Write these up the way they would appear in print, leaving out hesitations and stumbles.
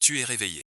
Tu es réveillé.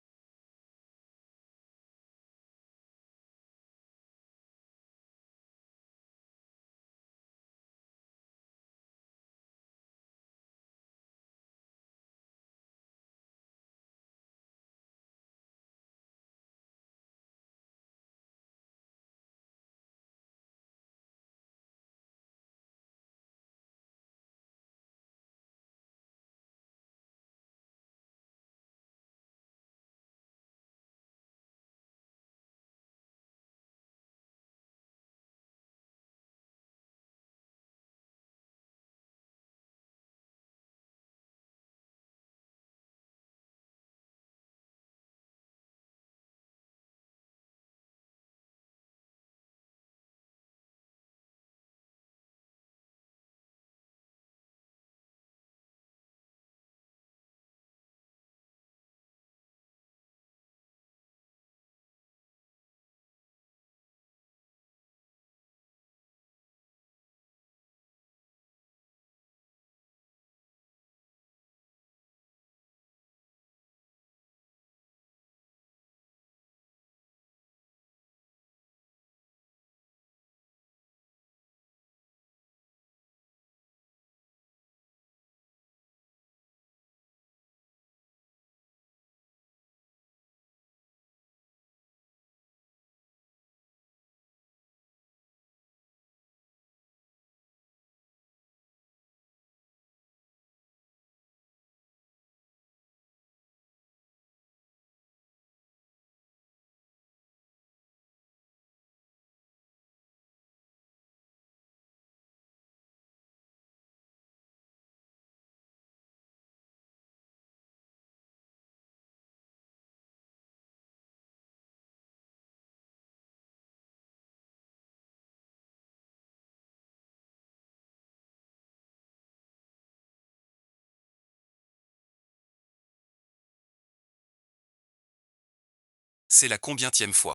C'est la combientième fois?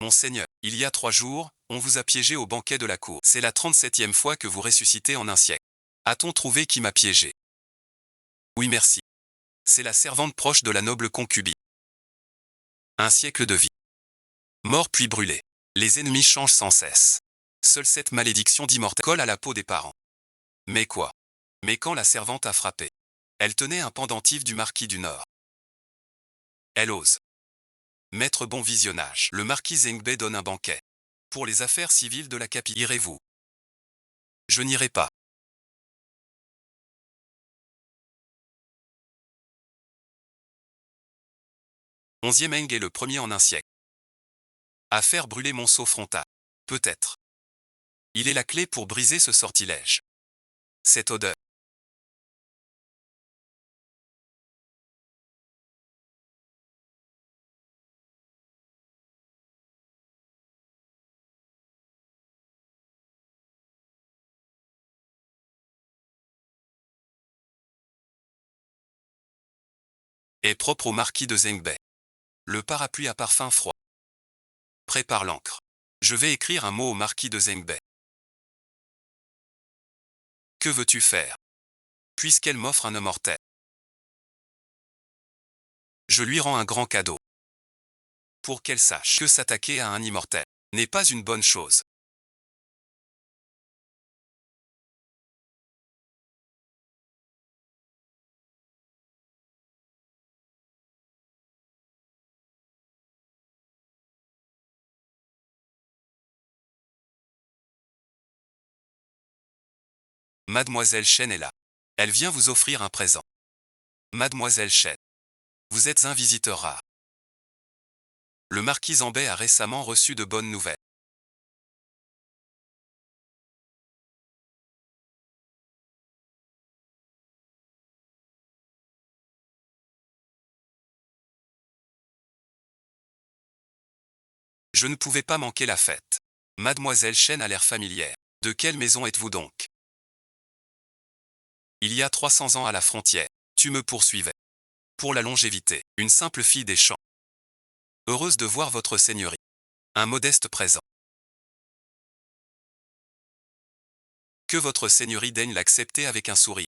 Monseigneur, il y a 3 jours, on vous a piégé au banquet de la cour. C'est la 37e fois que vous ressuscitez en un siècle. A-t-on trouvé qui m'a piégé? Oui merci. C'est la servante proche de la noble concubine. Un siècle de vie. Mort puis brûlé. Les ennemis changent sans cesse. Seule cette malédiction d'immortel colle à la peau des parents. Mais quoi? Mais quand la servante a frappé? Elle tenait un pendentif du marquis du Nord. Elle ose. Maître bon visionnage. Le marquis Zengbe donne un banquet. Pour les affaires civiles de la capitale. Irez-vous? Je n'irai pas. Onzième Eng est le premier en un siècle. À faire brûler mon seau frontal. Peut-être. Il est la clé pour briser ce sortilège. Cette odeur. Est propre au marquis de Zengbe. Le parapluie à parfum froid. Prépare l'encre. Je vais écrire un mot au marquis de Zengbe. Que veux-tu faire? Puisqu'elle m'offre un homme mortel. Je lui rends un grand cadeau. Pour qu'elle sache que s'attaquer à un immortel n'est pas une bonne chose. Mademoiselle Chen est là. Elle vient vous offrir un présent. Mademoiselle Chen. Vous êtes un visiteur rare. Le marquis Zambé a récemment reçu de bonnes nouvelles. Je ne pouvais pas manquer la fête. Mademoiselle Chen a l'air familière. De quelle maison êtes-vous donc? Il y a 300 ans à la frontière. Tu me poursuivais. Pour la longévité, une simple fille des champs. Heureuse de voir votre seigneurie. Un modeste présent. Que votre seigneurie daigne l'accepter avec un sourire.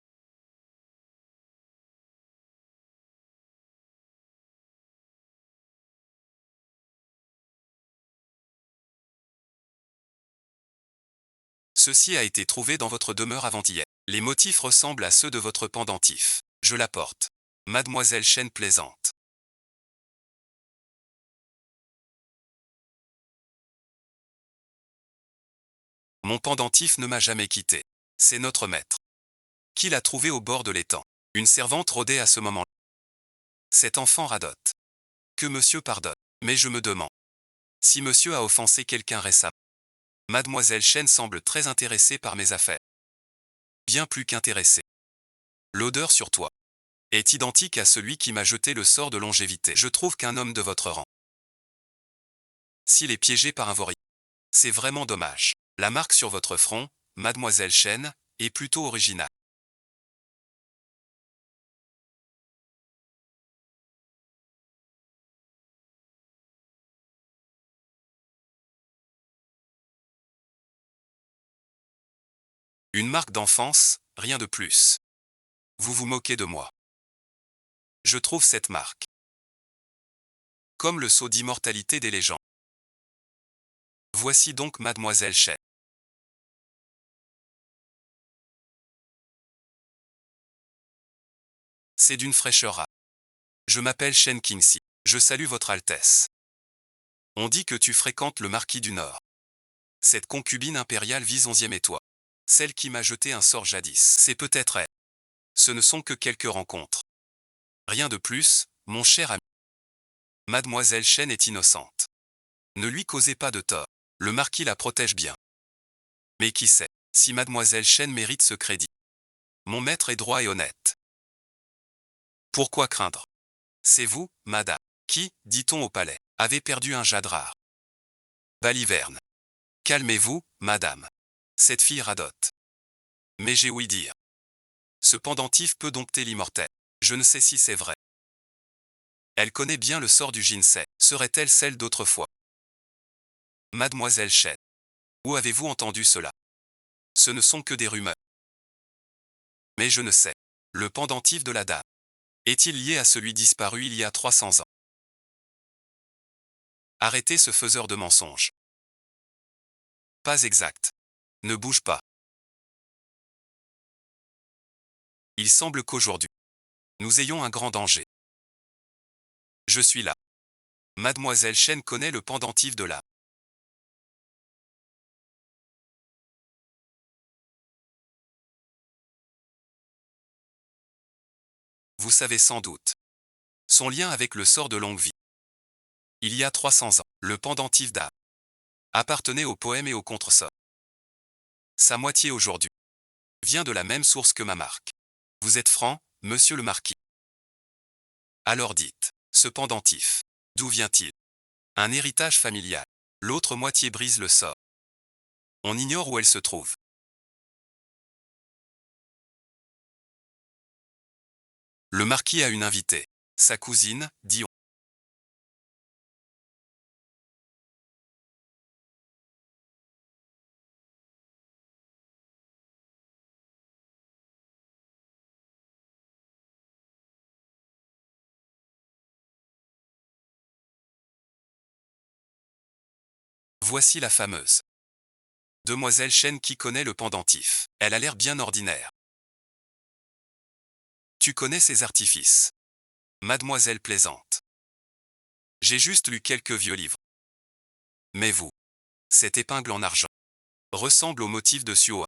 Ceci a été trouvé dans votre demeure avant-hier. Les motifs ressemblent à ceux de votre pendentif. Je la porte. Mademoiselle Chen plaisante. Mon pendentif ne m'a jamais quitté. C'est notre maître. Qui l'a trouvé au bord de l'étang? Une servante rôdait à ce moment-là. Cet enfant radote. Que monsieur pardonne. Mais je me demande si monsieur a offensé quelqu'un récemment. Mademoiselle Chen semble très intéressée par mes affaires. Bien plus qu'intéressée. L'odeur sur toi est identique à celui qui m'a jeté le sort de longévité. Je trouve qu'un homme de votre rang, s'il est piégé par un vaurien, c'est vraiment dommage. La marque sur votre front, Mademoiselle Chen, est plutôt originale. Une marque d'enfance, rien de plus. Vous vous moquez de moi. Je trouve cette marque comme le sceau d'immortalité des légendes. Voici donc Mademoiselle Chen. C'est d'une fraîcheur rare. Je m'appelle Shen Qingxi. Je salue votre Altesse. On dit que tu fréquentes le marquis du Nord. Cette concubine impériale vise 11e étoile. Celle qui m'a jeté un sort jadis. C'est peut-être elle. Ce ne sont que quelques rencontres. Rien de plus, mon cher ami. Mademoiselle Chen est innocente. Ne lui causez pas de tort. Le marquis la protège bien. Mais qui sait, si Mademoiselle Chen mérite ce crédit. Mon maître est droit et honnête. Pourquoi craindre? C'est vous, madame, qui, dit-on au palais, avez perdu un jade rare. Baliverne. Calmez-vous, madame. Cette fille radote. Mais j'ai ouï dire. Ce pendentif peut dompter l'immortel. Je ne sais si c'est vrai. Elle connaît bien le sort du Jinsei. Serait-elle celle d'autrefois? Mademoiselle Chen. Où avez-vous entendu cela? Ce ne sont que des rumeurs. Mais je ne sais. Le pendentif de la dame est-il lié à celui disparu il y a 300 ans? Arrêtez ce faiseur de mensonges. Pas exact. Ne bouge pas. Il semble qu'aujourd'hui, nous ayons un grand danger. Je suis là. Mademoiselle Chen connaît le pendentif de l'âme. Vous savez sans doute son lien avec le sort de longue vie. Il y a 300 ans, le pendentif d'âme appartenait au poème et au contre-sort. Sa moitié aujourd'hui vient de la même source que ma marque. Vous êtes franc, monsieur le marquis. Alors dites, ce pendentif, d'où vient-il? Un héritage familial. L'autre moitié brise le sort. On ignore où elle se trouve. Le marquis a une invitée. Sa cousine, dit-on. Voici la fameuse demoiselle Chen qui connaît le pendentif. Elle a l'air bien ordinaire. Tu connais ses artifices. Mademoiselle plaisante. J'ai juste lu quelques vieux livres. Mais vous, cette épingle en argent ressemble au motif de Suo.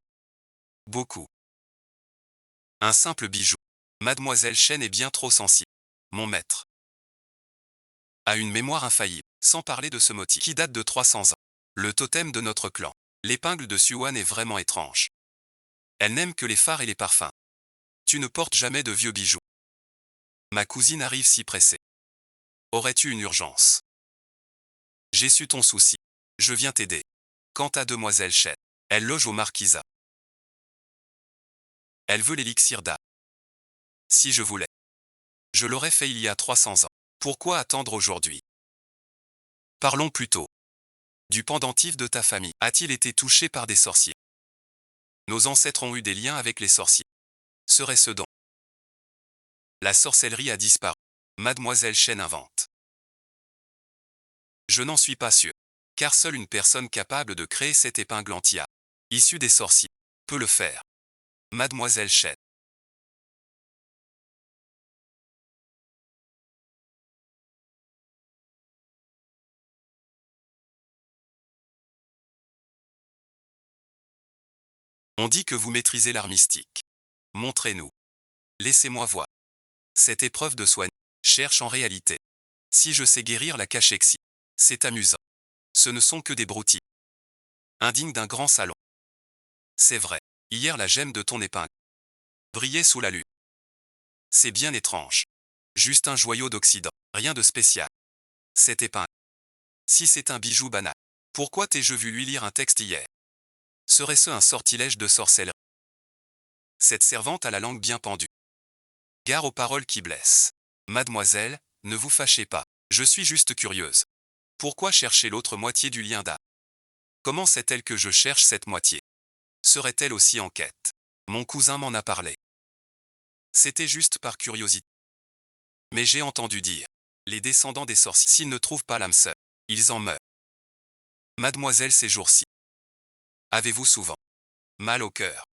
Beaucoup. Un simple bijou. Mademoiselle Chen est bien trop sensible. Mon maître a une mémoire infaillible, sans parler de ce motif qui date de 300 ans. Le totem de notre clan. L'épingle de Suan est vraiment étrange. Elle n'aime que les fards et les parfums. Tu ne portes jamais de vieux bijoux. Ma cousine arrive si pressée. Aurais-tu une urgence? J'ai su ton souci. Je viens t'aider. Quant à demoiselle Chen, elle loge au marquisat. Elle veut l'élixir d'âme. Si je voulais, je l'aurais fait il y a 300 ans. Pourquoi attendre aujourd'hui? Parlons plutôt du pendentif de ta famille. A-t-il été touché par des sorciers? Nos ancêtres ont eu des liens avec les sorciers. Serait-ce donc? La sorcellerie a disparu. Mademoiselle Chen invente. Je n'en suis pas sûr. Car seule une personne capable de créer cette épingle anti-âme Issu des sorciers. Peut le faire. Mademoiselle Chen. On dit que vous maîtrisez l'art mystique. Montrez-nous. Laissez-moi voir. Cette épreuve de soin cherche en réalité. Si je sais guérir la cachexie, c'est amusant. Ce ne sont que des broutilles. Indignes d'un grand salon. C'est vrai. Hier la gemme de ton épingle brillait sous la lune. C'est bien étrange. Juste un joyau d'Occident. Rien de spécial. Cette épingle. Si c'est un bijou banal, pourquoi t'ai-je vu lui lire un texte hier? Serait-ce un sortilège de sorcellerie? Cette servante a la langue bien pendue. Gare aux paroles qui blessent. Mademoiselle, ne vous fâchez pas. Je suis juste curieuse. Pourquoi chercher l'autre moitié du lien d'âme? Comment sait-elle que je cherche cette moitié? Serait-elle aussi en quête? Mon cousin m'en a parlé. C'était juste par curiosité. Mais j'ai entendu dire. Les descendants des sorciers, s'ils ne trouvent pas l'âme sœur, ils en meurent. Mademoiselle, ces jours-ci, avez-vous souvent mal au cœur?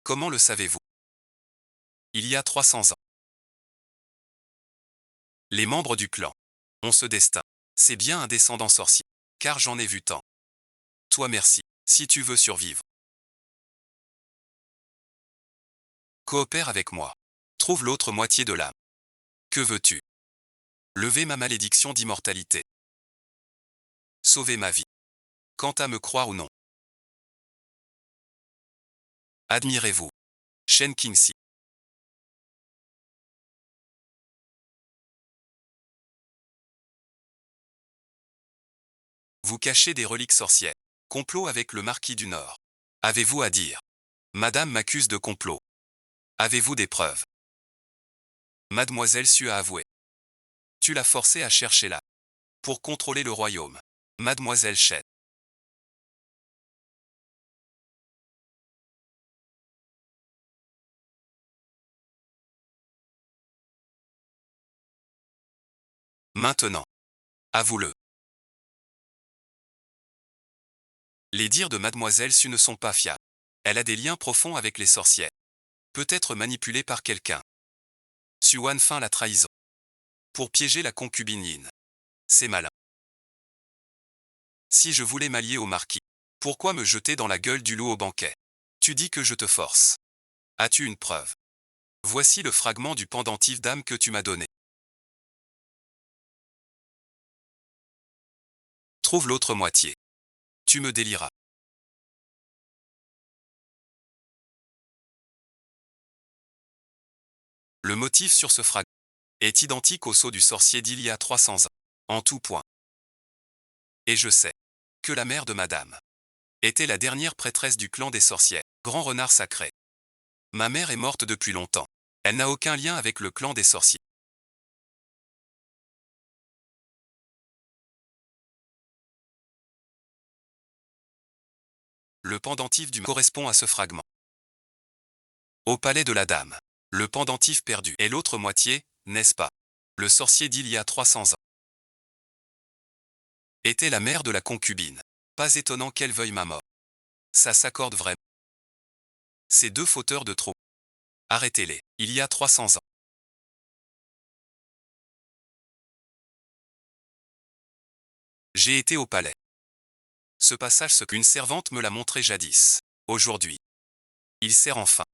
Comment le savez-vous? Il y a 300 ans. Les membres du clan ont ce destin. C'est bien un descendant sorcier. Car j'en ai vu tant. Toi merci, si tu veux survivre. Coopère avec moi. Trouve l'autre moitié de l'âme. Que veux-tu? Lever ma malédiction d'immortalité. Sauver ma vie. Quant à me croire ou non. Admirez-vous. Shen Qingxi. Vous cachez des reliques sorcières. Complot avec le marquis du Nord. Avez-vous à dire? Madame m'accuse de complot. Avez-vous des preuves? Mademoiselle Su a avoué. Tu l'as forcé à chercher là. Pour contrôler le royaume. Mademoiselle Shen. Maintenant. Avoue-le. Les dires de Mademoiselle Su ne sont pas fiables. Elle a des liens profonds avec les sorcières. Peut être manipulée par quelqu'un. Suan feint la trahison. Pour piéger la concubine Yin. C'est malin. Si je voulais m'allier au marquis, pourquoi me jeter dans la gueule du loup au banquet? Tu dis que je te force. As-tu une preuve? Voici le fragment du pendentif d'âme que tu m'as donné. Trouve l'autre moitié. Tu me déliras. Le motif sur ce fragment est identique au sceau du sorcier d'il y a 300 ans. En tout point. Et je sais que la mère de madame était la dernière prêtresse du clan des sorcières, grand renard sacré. Ma mère est morte depuis longtemps. Elle n'a aucun lien avec le clan des sorciers. Le pendentif du correspond à ce fragment. Au palais de la dame. Le pendentif perdu est l'autre moitié, n'est-ce pas? Le sorcier d'il y a 300 ans était la mère de la concubine. Pas étonnant qu'elle veuille ma mort. Ça s'accorde vraiment. Ces deux fauteurs de trop. Arrêtez-les. Il y a 300 ans. J'ai été au palais. Ce passage, ce qu'une servante me l'a montré jadis. Aujourd'hui. Il sert enfin.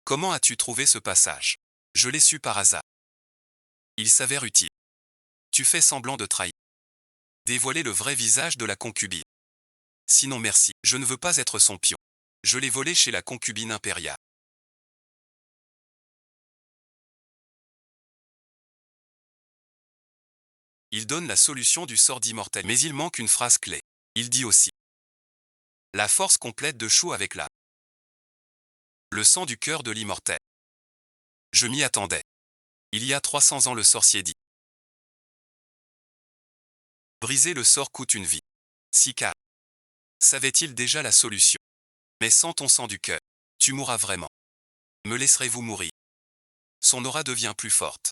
Comment as-tu trouvé ce passage? Je l'ai su par hasard. Il s'avère utile. Tu fais semblant de trahir. Dévoiler le vrai visage de la concubine. Sinon merci, je ne veux pas être son pion. Je l'ai volé chez la concubine impériale. Il donne la solution du sort d'immortel, mais il manque une phrase clé. Il dit aussi la force complète de Shu avec l'âme. Le sang du cœur de l'immortel. Je m'y attendais. Il y a 300 ans le sorcier dit. Briser le sort coûte une vie. Sika. Savait-il déjà la solution? Mais sans ton sang du cœur, tu mourras vraiment. Me laisserez-vous mourir? Son aura devient plus forte.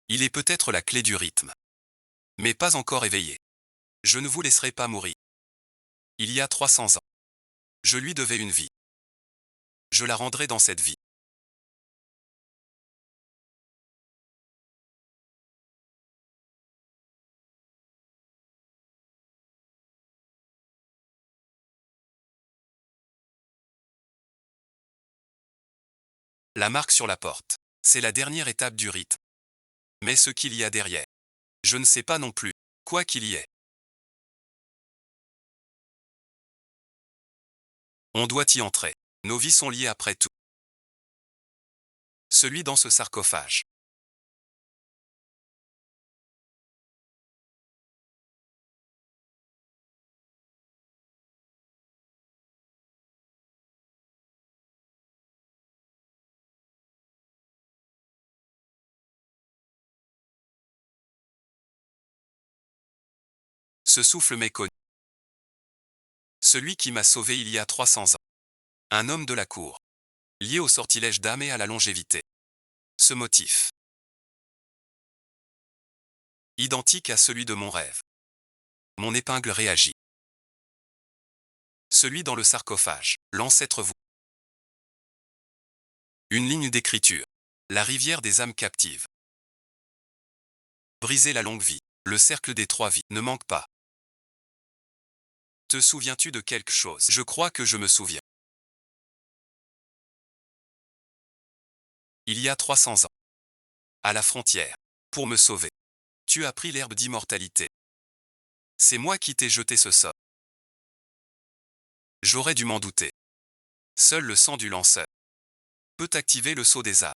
Il est peut-être la clé du rythme. Mais pas encore éveillé. Je ne vous laisserai pas mourir. Il y a 300 ans. Je lui devais une vie. Je la rendrai dans cette vie. La marque sur la porte. C'est la dernière étape du rite. Mais ce qu'il y a derrière, je ne sais pas non plus. Quoi qu'il y ait. On doit y entrer. Nos vies sont liées après tout. Celui dans ce sarcophage. Ce souffle m'est connu. Celui qui m'a sauvé il y a 300 ans. Un homme de la cour. Lié au sortilège d'âme et à la longévité. Ce motif. Identique à celui de mon rêve. Mon épingle réagit. Celui dans le sarcophage. L'ancêtre vous. Une ligne d'écriture. La rivière des âmes captives. Briser la longue vie. Le cercle des 3 vies ne manque pas. Te souviens-tu de quelque chose? Je crois que je me souviens. Il y a 300 ans. À la frontière. Pour me sauver. Tu as pris l'herbe d'immortalité. C'est moi qui t'ai jeté ce sort. J'aurais dû m'en douter. Seul le sang du lanceur peut activer le sceau des âmes.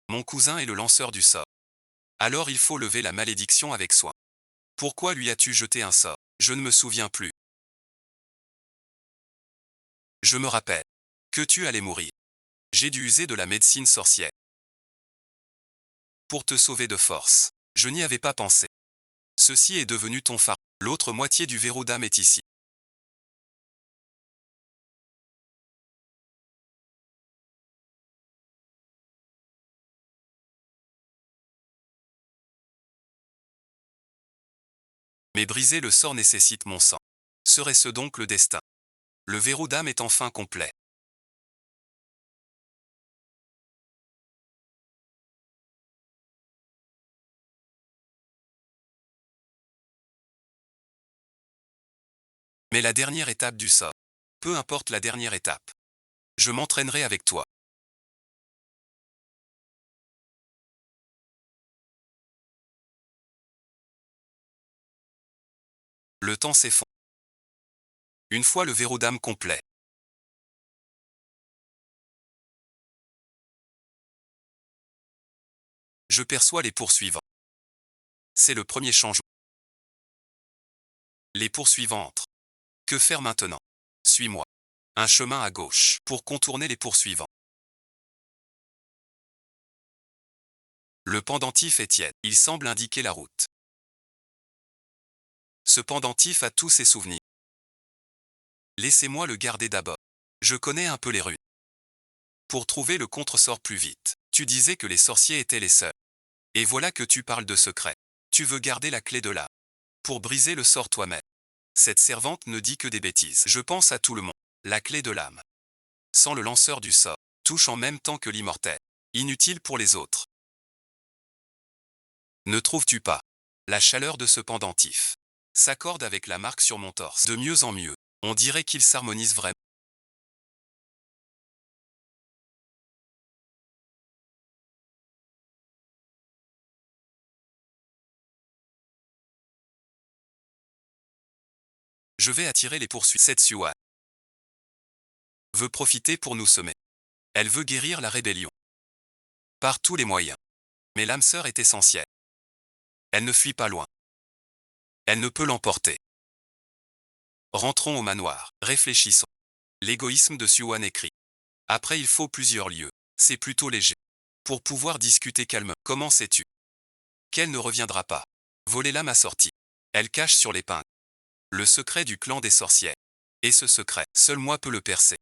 Mon cousin est le lanceur du sort. Alors il faut lever la malédiction avec soin. Pourquoi lui as-tu jeté un sort? Je ne me souviens plus. Je me rappelle que tu allais mourir. J'ai dû user de la médecine sorcière pour te sauver de force. Je n'y avais pas pensé. Ceci est devenu ton phare. L'autre moitié du verrou d'âme est ici. Mais briser le sort nécessite mon sang. Serait-ce donc le destin? Le verrou d'âme est enfin complet. Mais la dernière étape du sort. Peu importe la dernière étape. Je m'entraînerai avec toi. Le temps s'effondre. Une fois le verrou d'âme complet. Je perçois les poursuivants. C'est le premier changement. Les poursuivantes. Que faire maintenant? Suis-moi. Un chemin à gauche pour contourner les poursuivants. Le pendentif est tiède. Il semble indiquer la route. Ce pendentif a tous ses souvenirs. Laissez-moi le garder d'abord. Je connais un peu les rues. Pour trouver le contresort plus vite. Tu disais que les sorciers étaient les seuls. Et voilà que tu parles de secret. Tu veux garder la clé de l'âme. Pour briser le sort toi-même. Cette servante ne dit que des bêtises. Je pense à tout le monde. La clé de l'âme. Sans le lanceur du sort. Touche en même temps que l'immortel. Inutile pour les autres. Ne trouves-tu pas? La chaleur de ce pendentif s'accorde avec la marque sur mon torse. De mieux en mieux. On dirait qu'il s'harmonise vraiment. Je vais attirer les poursuites. Cette Suan veut profiter pour nous semer. Elle veut guérir la rébellion. Par tous les moyens. Mais l'âme sœur est essentielle. Elle ne fuit pas loin. Elle ne peut l'emporter. Rentrons au manoir. Réfléchissons. L'égoïsme de Suan écrit. Après il faut plusieurs lieux. C'est plutôt léger. Pour pouvoir discuter calmement. Comment sais-tu qu'elle ne reviendra pas? Voler l'âme assortie. Elle cache sur l'épingle le secret du clan des sorcières. Et ce secret, seul moi peux le percer.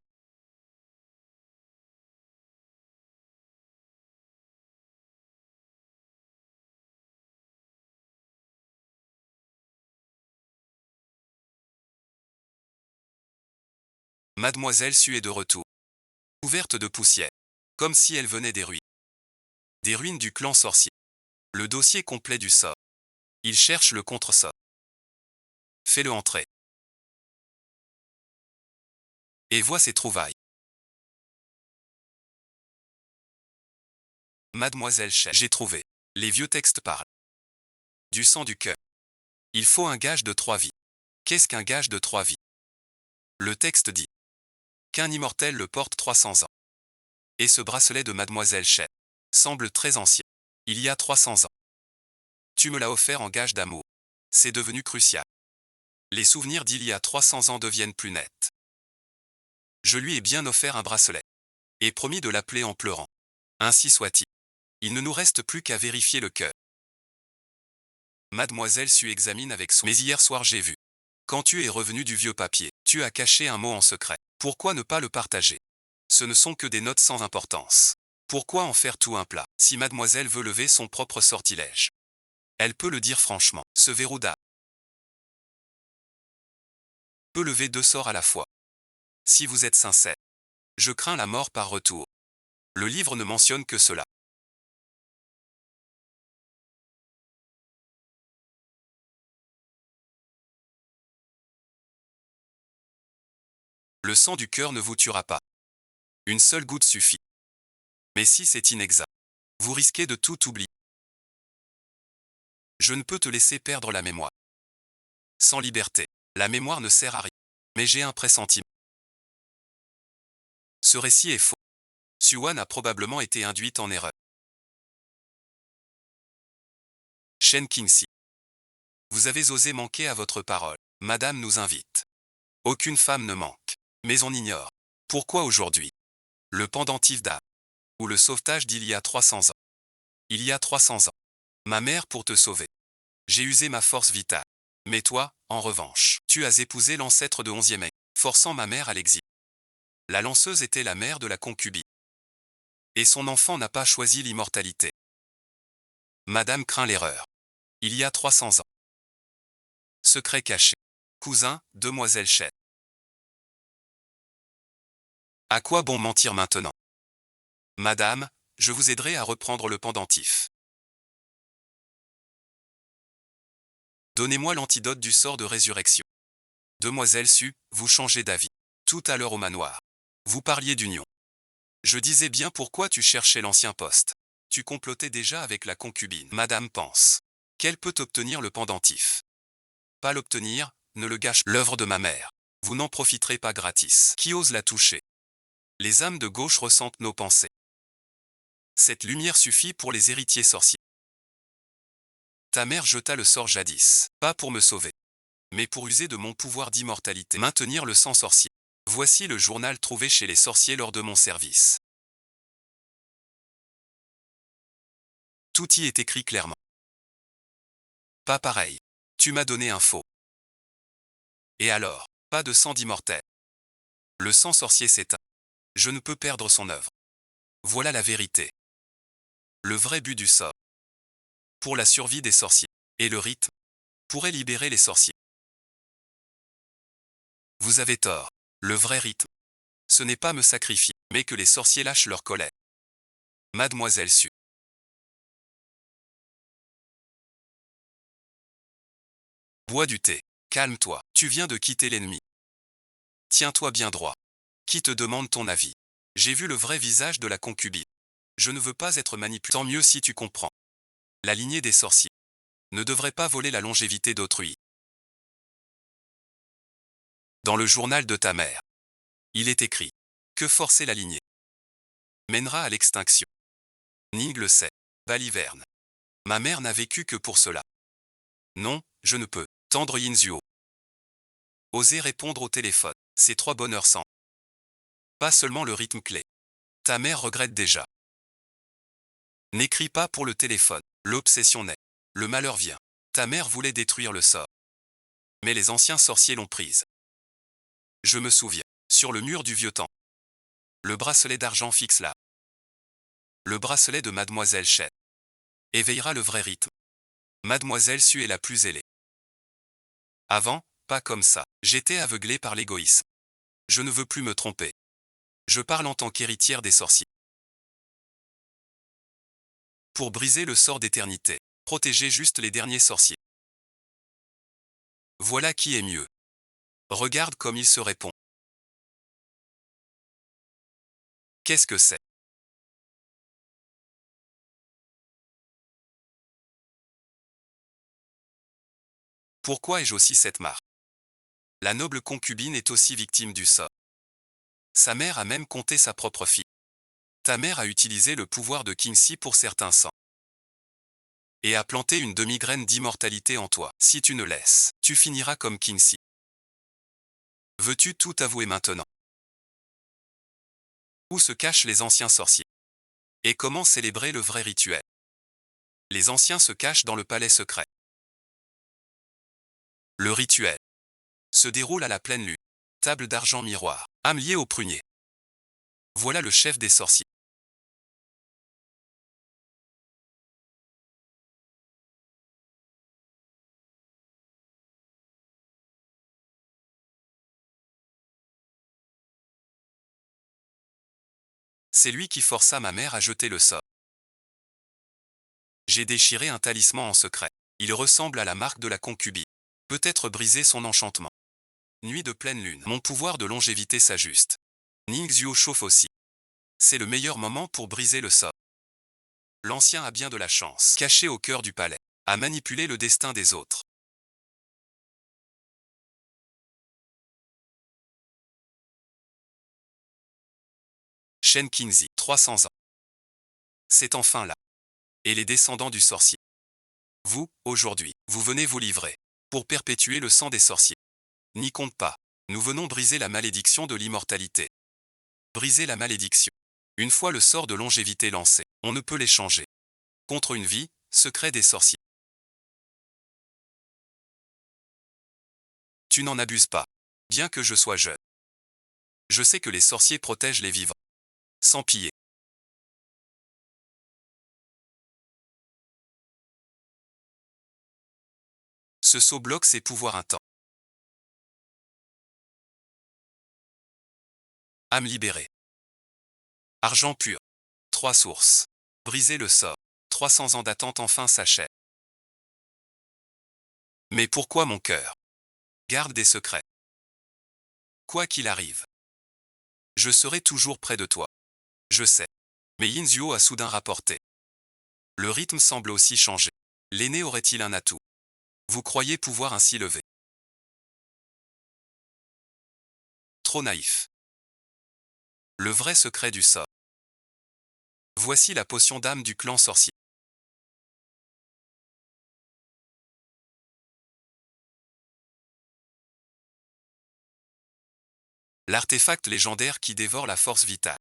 Mademoiselle Su est de retour. Couverte de poussière. Comme si elle venait des ruines. Des ruines du clan sorcier. Le dossier complet du sort. Il cherche le contre-sort. Fais-le entrer. Et vois ses trouvailles. Mademoiselle Chen. J'ai trouvé. Les vieux textes parlent. Du sang du cœur. Il faut un gage de 3 vies. Qu'est-ce qu'un gage de 3 vies? Le texte dit qu'un immortel le porte 300 ans. Et ce bracelet de Mademoiselle Chen semble très ancien. Il y a 300 ans. Tu me l'as offert en gage d'amour. C'est devenu crucial. Les souvenirs d'il y a 300 ans deviennent plus nets. Je lui ai bien offert un bracelet. Et promis de l'appeler en pleurant. Ainsi soit-il. Il ne nous reste plus qu'à vérifier le cœur. Mademoiselle Su examine avec soin. Mais hier soir j'ai vu. Quand tu es revenu du vieux papier, tu as caché un mot en secret. Pourquoi ne pas le partager? Ce ne sont que des notes sans importance. Pourquoi en faire tout un plat? Si mademoiselle veut lever son propre sortilège, elle peut le dire franchement. Ce verrou d'âme peut lever 2 sorts à la fois. Si vous êtes sincère, je crains la mort par retour. Le livre ne mentionne que cela. Le sang du cœur ne vous tuera pas. Une seule goutte suffit. Mais si c'est inexact, vous risquez de tout oublier. Je ne peux te laisser perdre la mémoire. Sans liberté, la mémoire ne sert à rien. Mais j'ai un pressentiment. Ce récit est faux. Suan a probablement été induite en erreur. Shen Qingxi. Vous avez osé manquer à votre parole. Madame nous invite. Aucune femme ne manque. Mais on ignore. Pourquoi aujourd'hui? Le pendentif d'âme. Ou le sauvetage d'il y a 300 ans. Il y a 300 ans. Ma mère pour te sauver. J'ai usé ma force vitale. Mais toi, en revanche, tu as épousé l'ancêtre de 11e, forçant ma mère à l'exil. La lanceuse était la mère de la concubine. Et son enfant n'a pas choisi l'immortalité. Madame craint l'erreur. Il y a 300 ans. Secret caché. Cousin, demoiselle Chen. À quoi bon mentir maintenant? Madame, je vous aiderai à reprendre le pendentif. Donnez-moi l'antidote du sort de résurrection. Demoiselle Su, vous changez d'avis. Tout à l'heure au manoir. Vous parliez d'union. Je disais bien pourquoi tu cherchais l'ancien poste. Tu complotais déjà avec la concubine. Madame pense qu'elle peut obtenir le pendentif. Pas l'obtenir, ne le gâche. L'œuvre de ma mère. Vous n'en profiterez pas gratis. Qui ose la toucher? Les âmes de gauche ressentent nos pensées. Cette lumière suffit pour les héritiers sorciers. Ta mère jeta le sort jadis, pas pour me sauver, mais pour user de mon pouvoir d'immortalité, maintenir le sang sorcier. Voici le journal trouvé chez les sorciers lors de mon service. Tout y est écrit clairement. Pas pareil. Tu m'as donné un faux. Et alors, pas de sang d'immortel. Le sang sorcier s'éteint. Je ne peux perdre son œuvre. Voilà la vérité. Le vrai but du sort. Pour la survie des sorciers. Et le rythme. Pourrait libérer les sorciers. Vous avez tort. Le vrai rythme. Ce n'est pas me sacrifier, mais que les sorciers lâchent leur colère. Mademoiselle Su. Bois du thé. Calme-toi. Tu viens de quitter l'ennemi. Tiens-toi bien droit. Qui te demande ton avis? J'ai vu le vrai visage de la concubine. Je ne veux pas être manipulé. Tant mieux si tu comprends. La lignée des sorciers ne devrait pas voler la longévité d'autrui. Dans le journal de ta mère, il est écrit que forcer la lignée mènera à l'extinction. Ning le sait. Baliverne. Ma mère n'a vécu que pour cela. Non, je ne peux. Tendre Yinzuo. Oser répondre au téléphone. C'est 3 bonheurs sans. Pas seulement le rythme clé. Ta mère regrette déjà. N'écris pas pour le téléphone. L'obsession naît. Le malheur vient. Ta mère voulait détruire le sort. Mais les anciens sorciers l'ont prise. Je me souviens. Sur le mur du vieux temps. Le bracelet d'argent fixe là. Le bracelet de Mademoiselle Chen éveillera le vrai rythme. Mademoiselle Su est la plus ailée. Avant, pas comme ça. J'étais aveuglé par l'égoïsme. Je ne veux plus me tromper. Je parle en tant qu'héritière des sorciers. Pour briser le sort d'éternité, protégez juste les derniers sorciers. Voilà qui est mieux. Regarde comme il se répond. Qu'est-ce que c'est? Pourquoi ai-je aussi cette marque? La noble concubine est aussi victime du sort. Sa mère a même compté sa propre fille. Ta mère a utilisé le pouvoir de Kinsey pour certains sangs. Et a planté une demi-graine d'immortalité en toi. Si tu ne laisses, tu finiras comme Kinsey. Veux-tu tout avouer maintenant? Où se cachent les anciens sorciers? Et comment célébrer le vrai rituel? Les anciens se cachent dans le palais secret. Le rituel se déroule à la pleine lune. Table d'argent miroir, âme liée au prunier. Voilà le chef des sorciers. C'est lui qui força ma mère à jeter le sort. J'ai déchiré un talisman en secret. Il ressemble à la marque de la concubine. Peut-être briser son enchantement. Nuit de pleine lune. Mon pouvoir de longévité s'ajuste. Ningxuo chauffe aussi. C'est le meilleur moment pour briser le sort. L'ancien a bien de la chance. Caché au cœur du palais. À manipuler le destin des autres. Shen Qingzi, 300 ans. C'est enfin là. Et les descendants du sorcier. Vous, aujourd'hui, vous venez vous livrer. Pour perpétuer le sang des sorciers. N'y compte pas. Nous venons briser la malédiction de l'immortalité. Briser la malédiction. Une fois le sort de longévité lancé, on ne peut l'échanger. Contre une vie, secret des sorciers. Tu n'en abuses pas. Bien que je sois jeune. Je sais que les sorciers protègent les vivants. Sans piller. Ce sceau bloque ses pouvoirs un temps. Âme libérée. Argent pur. 3 sources. Briser le sort. 300 ans d'attente enfin s'achèvent. Mais pourquoi mon cœur garde des secrets? Quoi qu'il arrive, je serai toujours près de toi. Je sais. Mais Yinzuo a soudain rapporté. Le rythme semble aussi changer. L'aîné aurait-il un atout? Vous croyez pouvoir ainsi lever? Trop naïf. Le vrai secret du sort. Voici la potion d'âme du clan sorcier. L'artefact légendaire qui dévore la force vitale.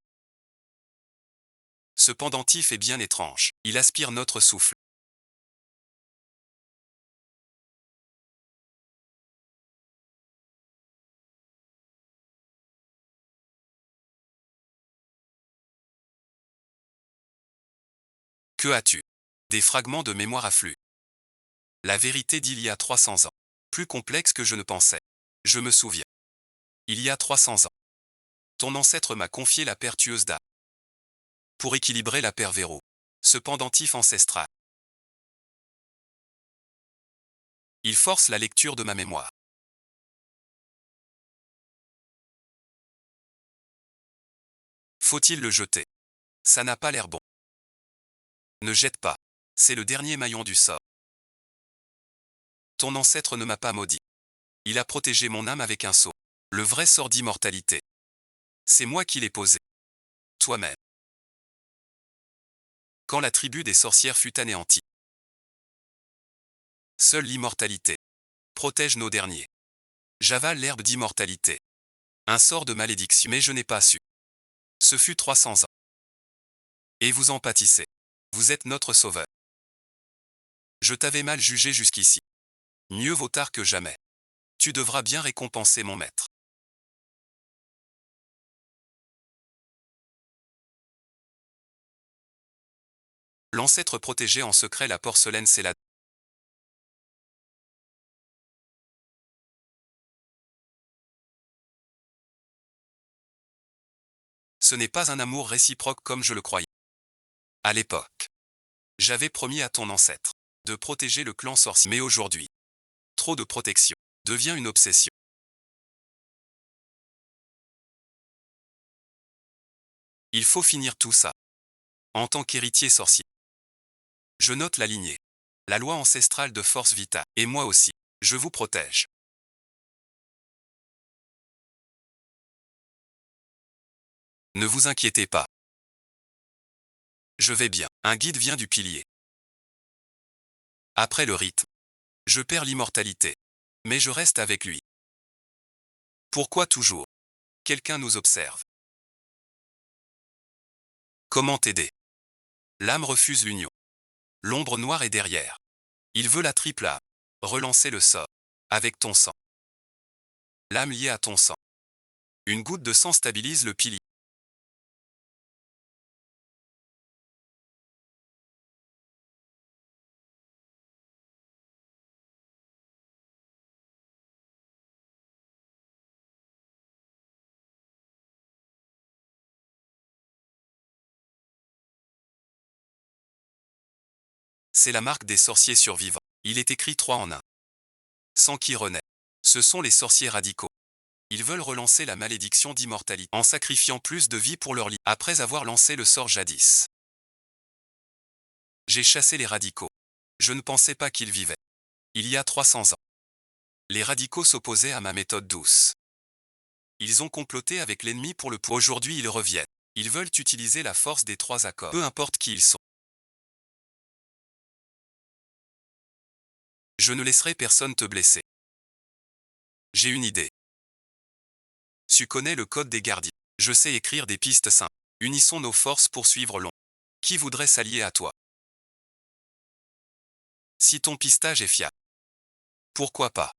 Ce pendentif est bien étrange. Il aspire notre souffle. Que as-tu? Des fragments de mémoire affluent. La vérité d'il y a 300 ans. Plus complexe que je ne pensais. Je me souviens. Il y a 300 ans. Ton ancêtre m'a confié la paire tueuse d'âme. Pour équilibrer la paire verrou. Ce pendentif ancestral. Il force la lecture de ma mémoire. Faut-il le jeter? Ça n'a pas l'air bon. Ne jette pas. C'est le dernier maillon du sort. Ton ancêtre ne m'a pas maudit. Il a protégé mon âme avec un sceau. Le vrai sort d'immortalité. C'est moi qui l'ai posé. Toi-même. Quand la tribu des sorcières fut anéantie. Seule l'immortalité protège nos derniers. J'avale l'herbe d'immortalité. Un sort de malédiction. Mais je n'ai pas su. Ce fut 300 ans. Et vous en pâtissez. Vous êtes notre sauveur. Je t'avais mal jugé jusqu'ici. Mieux vaut tard que jamais. Tu devras bien récompenser mon maître. L'ancêtre protégeait en secret la porcelaine, c'est la Ce n'est pas un amour réciproque comme je le croyais. À l'époque, j'avais promis à ton ancêtre de protéger le clan sorcier. Mais aujourd'hui, trop de protection devient une obsession. Il faut finir tout ça. En tant qu'héritier sorcier, je note la lignée, la loi ancestrale de force vitale, et moi aussi, je vous protège. Ne vous inquiétez pas. Je vais bien. Un guide vient du pilier. Après le rythme, je perds l'immortalité. Mais je reste avec lui. Pourquoi toujours? Quelqu'un nous observe. Comment t'aider? L'âme refuse l'union. L'ombre noire est derrière. Il veut la triple âme. Relancer le sort. Avec ton sang. L'âme liée à ton sang. Une goutte de sang stabilise le pilier. C'est la marque des sorciers survivants. Il est écrit 3 en 1. Sang qui renaît. Ce sont les sorciers radicaux. Ils veulent relancer la malédiction d'immortalité en sacrifiant plus de vie pour leur lit. Après avoir lancé le sort jadis, j'ai chassé les radicaux. Je ne pensais pas qu'ils vivaient. Il y a 300 ans. Les radicaux s'opposaient à ma méthode douce. Ils ont comploté avec l'ennemi pour le pouvoir. Aujourd'hui ils reviennent. Ils veulent utiliser la force des 3 accords. Peu importe qui ils sont. Je ne laisserai personne te blesser. J'ai une idée. Tu connais le code des gardiens. Je sais écrire des pistes simples. Unissons nos forces pour suivre l'ombre. Qui voudrait s'allier à toi? Si ton pistage est fiable. Pourquoi pas?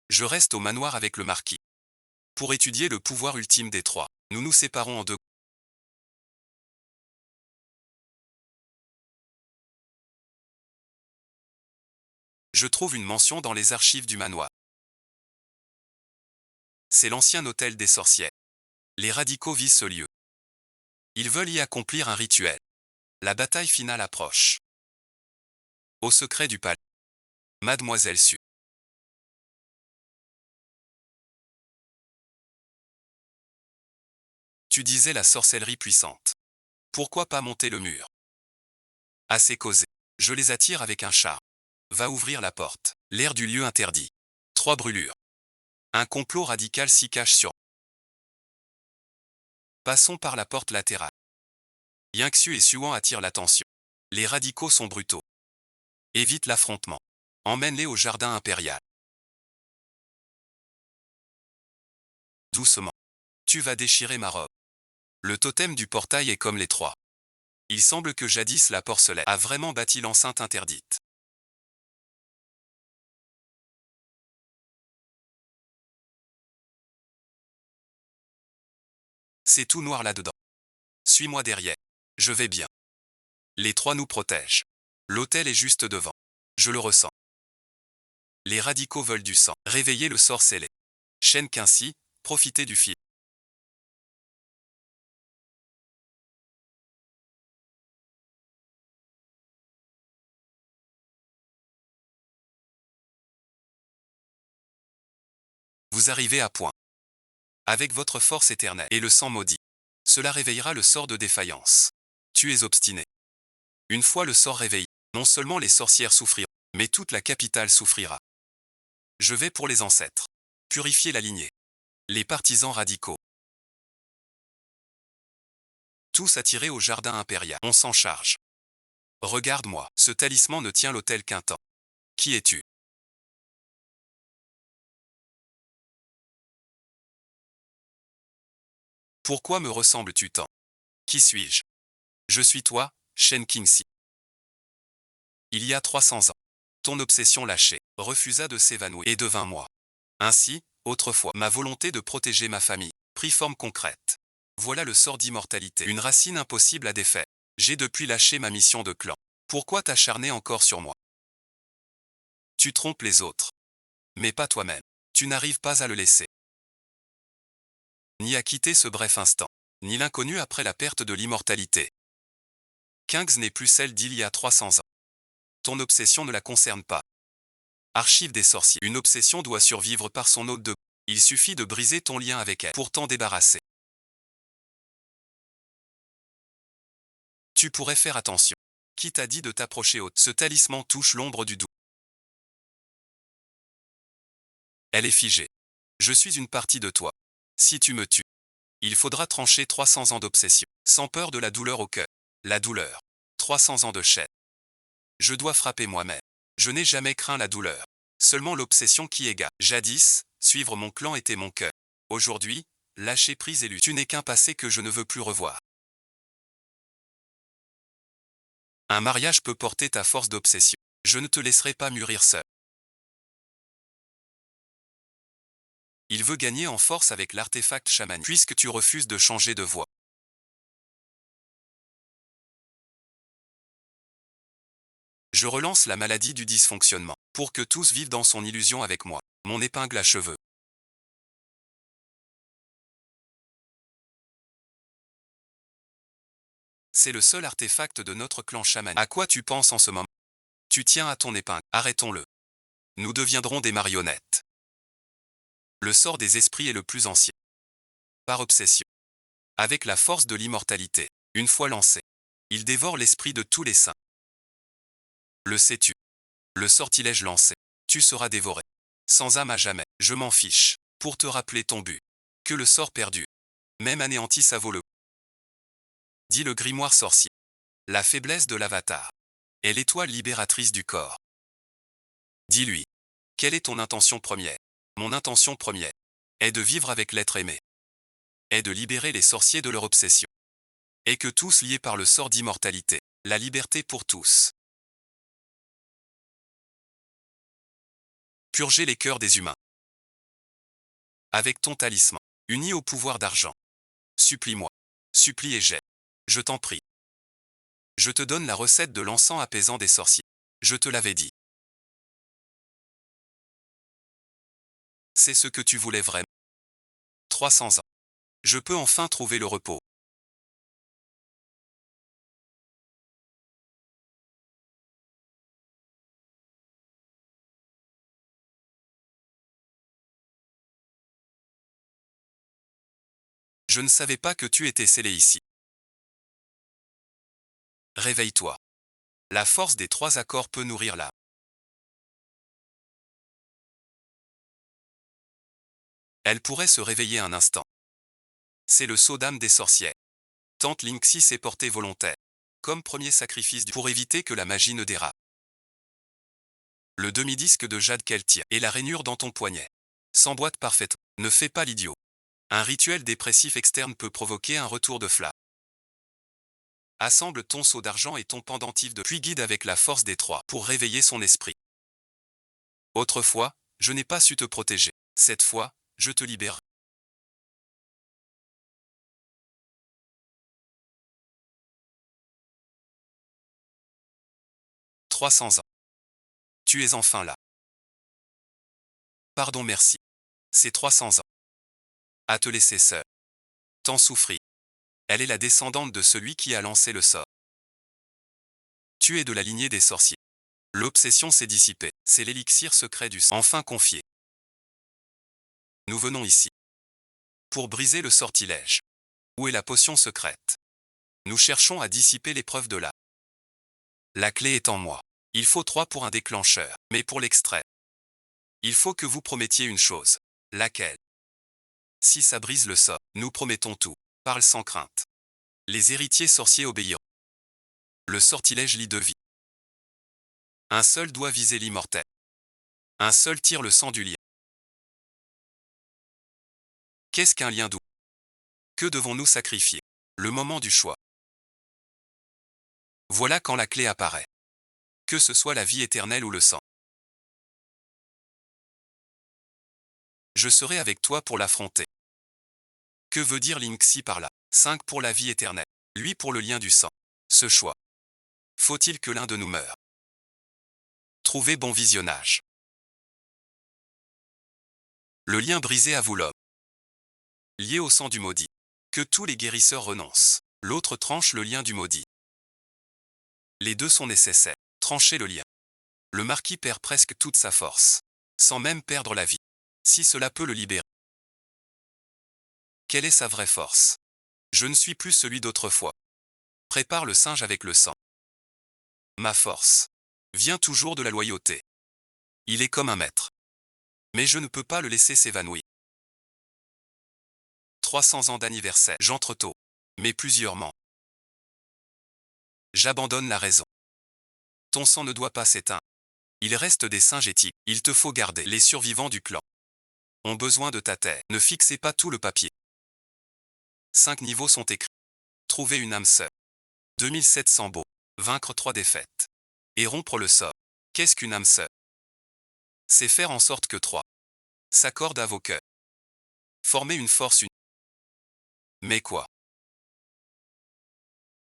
Je reste au manoir avec le marquis. Pour étudier le pouvoir ultime des 3. Nous nous séparons en 2. Je trouve une mention dans les archives du manoir. C'est l'ancien hôtel des sorcières. Les radicaux visent ce lieu. Ils veulent y accomplir un rituel. La bataille finale approche. Au secret du palais. Mademoiselle Su. Tu disais la sorcellerie puissante. Pourquoi pas monter le mur? Assez causé. Je les attire avec un char. Va ouvrir la porte. L'air du lieu interdit. 3 brûlures. Un complot radical s'y cache sur. Passons par la porte latérale. Yingxu et Suan attirent l'attention. Les radicaux sont brutaux. Évite l'affrontement. Emmène-les au jardin impérial. Doucement. Tu vas déchirer ma robe. Le totem du portail est comme les 3. Il semble que jadis la porcelaine a vraiment bâti l'enceinte interdite. C'est tout noir là-dedans. Suis-moi derrière. Je vais bien. Les 3 nous protègent. L'hôtel est juste devant. Je le ressens. Les radicaux veulent du sang. Réveillez le sort scellé. Shen Qincy, profitez du fil. Vous arrivez à point. Avec votre force éternelle et le sang maudit. Cela réveillera le sort de défaillance. Tu es obstiné. Une fois le sort réveillé, non seulement les sorcières souffriront, mais toute la capitale souffrira. Je vais pour les ancêtres. Purifier la lignée. Les partisans radicaux. Tous attirés au jardin impérial. On s'en charge. Regarde-moi, ce talisman ne tient l'autel qu'un temps. Qui es-tu? Pourquoi me ressembles-tu tant? Qui suis-je? Je suis toi, Shen Qingxi. Il y a 300 ans, ton obsession lâchée refusa de s'évanouir et devint moi. Ainsi, autrefois, ma volonté de protéger ma famille prit forme concrète. Voilà le sort d'immortalité, une racine impossible à défaire. J'ai depuis lâché ma mission de clan. Pourquoi t'acharner encore sur moi? Tu trompes les autres. Mais pas toi-même. Tu n'arrives pas à le laisser. ni à quitter ce bref instant, ni l'inconnu après la perte de l'immortalité. Kings n'est plus celle d'il y a 300 ans. Ton obsession ne la concerne pas. Archive des sorciers. Une obsession doit survivre par son hôte de... Il suffit de briser ton lien avec elle pour t'en débarrasser. Tu pourrais faire attention. Qui t'a dit de t'approcher haute? Ce talisman touche l'ombre du doute. Elle est figée. Je suis une partie de toi. Si tu me tues, il faudra trancher 300 ans d'obsession, sans peur de la douleur au cœur. La douleur. 300 ans de chaîne. Je dois frapper moi-même. Je n'ai jamais craint la douleur. Seulement l'obsession qui égale. Jadis, suivre mon clan était mon cœur. Aujourd'hui, lâcher prise et lutte. Tu n'es qu'un passé que je ne veux plus revoir. Un mariage peut porter ta force d'obsession. Je ne te laisserai pas mûrir seul. Il veut gagner en force avec l'artefact chamanique, puisque tu refuses de changer de voie. Je relance la maladie du dysfonctionnement, pour que tous vivent dans son illusion avec moi. Mon épingle à cheveux. C'est le seul artefact de notre clan chamanique. À quoi tu penses en ce moment? Tu tiens à ton épingle. Arrêtons-le. Nous deviendrons des marionnettes. Le sort des esprits est le plus ancien. Par obsession. Avec la force de l'immortalité, une fois lancé, il dévore l'esprit de tous les saints. Le sais-tu? Le sortilège lancé, tu seras dévoré. Sans âme à jamais, je m'en fiche. Pour te rappeler ton but. Que le sort perdu, même anéanti, ça vaut le coup. Dit le grimoire sorcier. La faiblesse de l'avatar est l'étoile libératrice du corps. Dis-lui. Quelle est ton intention première? Mon intention première est de vivre avec l'être aimé. Est de libérer les sorciers de leur obsession. Et que tous liés par le sort d'immortalité. La liberté pour tous. Purger les cœurs des humains. Avec ton talisman, uni au pouvoir d'argent. Supplie-moi. Supplie et jette. Je t'en prie. Je te donne la recette de l'encens apaisant des sorciers. Je te l'avais dit. C'est ce que tu voulais vraiment. 300 ans. Je peux enfin trouver le repos. Je ne savais pas que tu étais scellé ici. Réveille-toi. La force des 3 accords peut nourrir l'âme. Elle pourrait se réveiller un instant. C'est le saut d'âme des sorcières. Tante Linksy s'est portée volontaire. Comme premier sacrifice pour éviter que la magie ne dérape. Le demi-disque de jade qu'elle tire et la rainure dans ton poignet. S'emboîte parfaitement. Ne fais pas l'idiot. Un rituel dépressif externe peut provoquer un retour de flamme. Assemble ton seau d'argent et ton pendentif de puis guide avec la force des 3 pour réveiller son esprit. Autrefois, je n'ai pas su te protéger. Cette fois, je te libère. « 300 ans. Tu es enfin là. Pardon, merci. C'est 300 ans. À te laisser seul. Tant souffrir. Elle est la descendante de celui qui a lancé le sort. Tu es de la lignée des sorciers. L'obsession s'est dissipée. C'est l'élixir secret du sang. Enfin confié. Nous venons ici. Pour briser le sortilège. Où est la potion secrète? Nous cherchons à dissiper l'épreuve de l'âme. La clé est en moi. Il faut 3 pour un déclencheur. Mais pour l'extrait, il faut que vous promettiez une chose. Laquelle? Si ça brise le sort, nous promettons tout. Parle sans crainte. Les héritiers sorciers obéiront. Le sortilège lit de vie. Un seul doit viser l'immortel. Un seul tire le sang du lien. Qu'est-ce qu'un lien doux? Que devons-nous sacrifier? Le moment du choix. Voilà quand la clé apparaît. Que ce soit la vie éternelle ou le sang. Je serai avec toi pour l'affronter. Que veut dire Linksy par là? 5 pour la vie éternelle. Lui pour le lien du sang. Ce choix. Faut-il que l'un de nous meure? Trouvez bon visionnage. Le lien brisé à vous l'homme. lié au sang du maudit. Que tous les guérisseurs renoncent. L'autre tranche le lien du maudit. Les deux sont nécessaires. Trancher le lien. Le marquis perd presque toute sa force, sans même perdre la vie. Si cela peut le libérer. Quelle est sa vraie force? Je ne suis plus celui d'autrefois. Prépare le singe avec le sang. Ma force vient toujours de la loyauté. Il est comme un maître. Mais je ne peux pas le laisser s'évanouir. 300 ans d'anniversaire. J'entre tôt. Mais plusieurs mentent. J'abandonne la raison. Ton sang ne doit pas s'éteindre. Il reste des singes éthiques. Il te faut garder. Les survivants du clan ont besoin de ta terre. Ne fixez pas tout le papier. 5 niveaux sont écrits. Trouver une âme sœur. 2700 beaux. Vaincre 3 défaites. Et rompre le sort. Qu'est-ce qu'une âme sœur? C'est faire en sorte que 3 s'accordent à vos cœurs. Former une force unie. Mais quoi?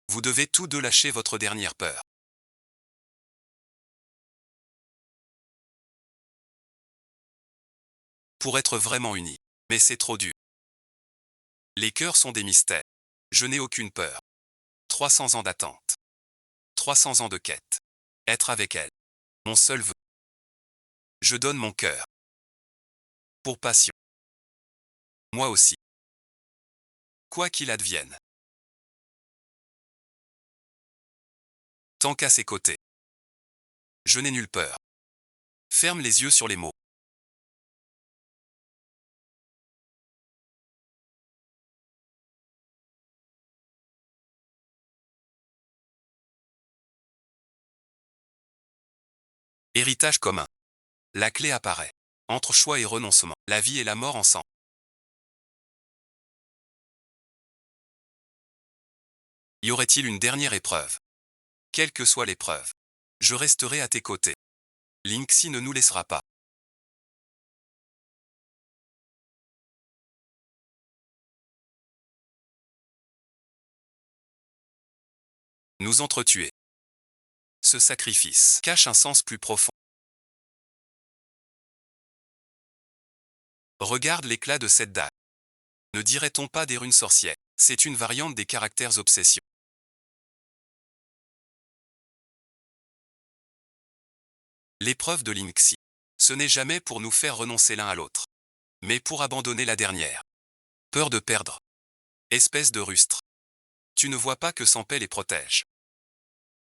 Vous devez tous deux lâcher votre dernière peur. Pour être vraiment unis. Mais c'est trop dur. Les cœurs sont des mystères. Je n'ai aucune peur. 300 ans d'attente. 300 ans de quête. Être avec elle. Mon seul vœu. Je donne mon cœur. Pour passion. Moi aussi. Quoi qu'il advienne. Tant qu'à ses côtés. Je n'ai nulle peur. Ferme les yeux sur les mots. Héritage commun. La clé apparaît. Entre choix et renoncement. La vie et la mort ensemble. Y aurait-il une dernière épreuve? Quelle que soit l'épreuve. Je resterai à tes côtés. Linksy ne nous laissera pas. Nous entretuer. Ce sacrifice cache un sens plus profond. Regarde l'éclat de cette dague. Ne dirait-on pas des runes sorcières? C'est une variante des caractères obsession. L'épreuve de Linksy. Ce n'est jamais pour nous faire renoncer l'un à l'autre. Mais pour abandonner la dernière. Peur de perdre. Espèce de rustre. Tu ne vois pas que sans paix les protège.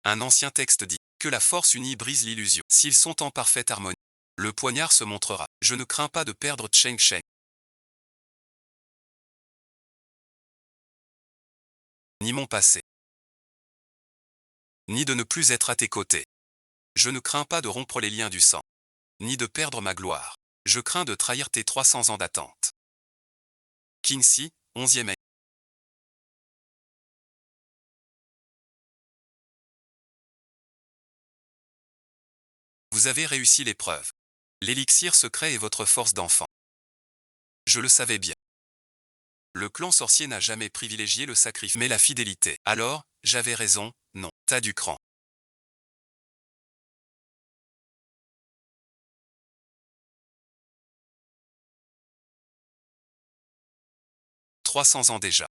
Un ancien texte dit que la force unie brise l'illusion. S'ils sont en parfaite harmonie, le poignard se montrera. Je ne crains pas de perdre Cheng Sheng. Ni mon passé. Ni de ne plus être à tes côtés. Je ne crains pas de rompre les liens du sang. Ni de perdre ma gloire. Je crains de trahir tes 300 ans d'attente. Kinsey, 11e année. Vous avez réussi l'épreuve. L'élixir secret est votre force d'enfant. Je le savais bien. Le clan sorcier n'a jamais privilégié le sacrifice, mais la fidélité. Alors, j'avais raison, non. T'as du cran. « 300 ans déjà.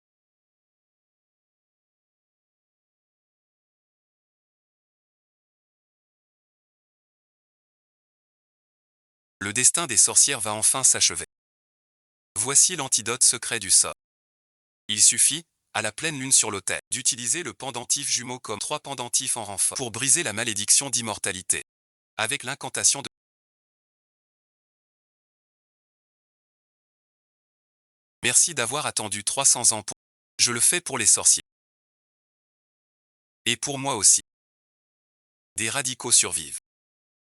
Le destin des sorcières va enfin s'achever. Voici l'antidote secret du sort. Il suffit, à la pleine lune sur l'autel, d'utiliser le pendentif jumeau comme 3 pendentifs en renfort pour briser la malédiction d'immortalité. Avec l'incantation de... Merci d'avoir attendu 300 ans pour... Je le fais pour les sorciers. Et pour moi aussi. Des radicaux survivent.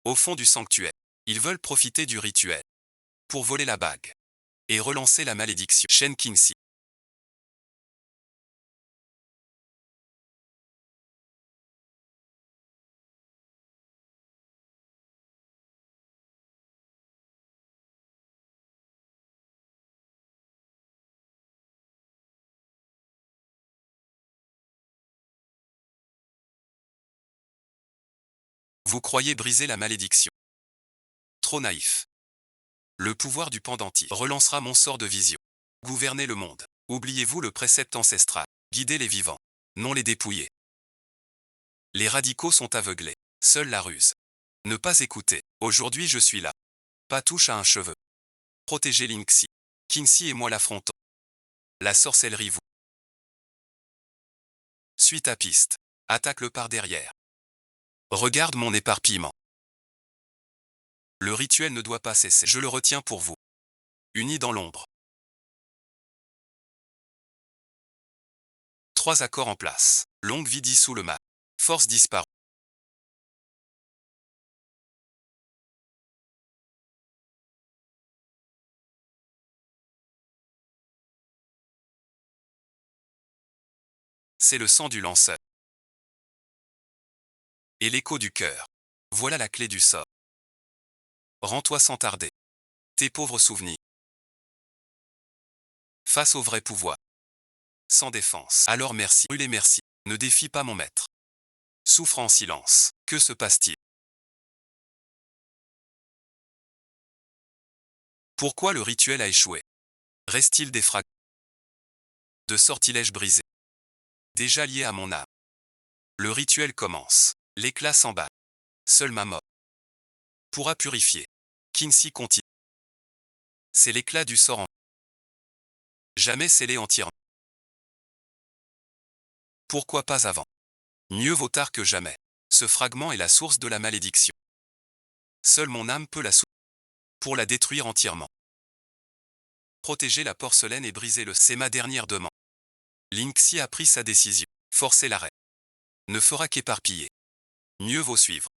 Au fond du sanctuaire. Ils veulent profiter du rituel. Pour voler la bague. Et relancer la malédiction. Shen Kinsey. Vous croyez briser la malédiction. Trop naïf. Le pouvoir du pendentif relancera mon sort de vision. Gouvernez le monde. Oubliez-vous le précepte ancestral. Guidez les vivants, non les dépouiller. Les radicaux sont aveuglés. Seule la ruse. Ne pas écouter. Aujourd'hui je suis là. Pas touche à un cheveu. Protégez Linksy. Kinsey et moi l'affrontons. La sorcellerie vous. Suite à piste. Attaque-le par derrière. Regarde mon éparpillement. Le rituel ne doit pas cesser. Je le retiens pour vous. Unis dans l'ombre. 3 accords en place. Longue vie dissout le mal. Force disparue. C'est le sang du lanceur. Et l'écho du cœur. Voilà la clé du sort. Rends-toi sans tarder. Tes pauvres souvenirs. Face au vrai pouvoir. Sans défense. Alors merci. Brûlez merci. Ne défie pas mon maître. Souffre en silence. Que se passe-t-il? Pourquoi le rituel a échoué? Reste-t-il des fragments de sortilèges brisés? Déjà liés à mon âme. Le rituel commence. L'éclat s'emballe. Seule ma mort pourra purifier. Kinsey continue. C'est l'éclat du sort en. Jamais scellé entièrement. Pourquoi pas avant? Mieux vaut tard que jamais. Ce fragment est la source de la malédiction. Seule mon âme peut la soutenir. Pour la détruire entièrement. Protéger la porcelaine et briser le. C'est ma dernière demande. Linksy a pris sa décision. Forcer l'arrêt ne fera qu'éparpiller. Mieux vaut suivre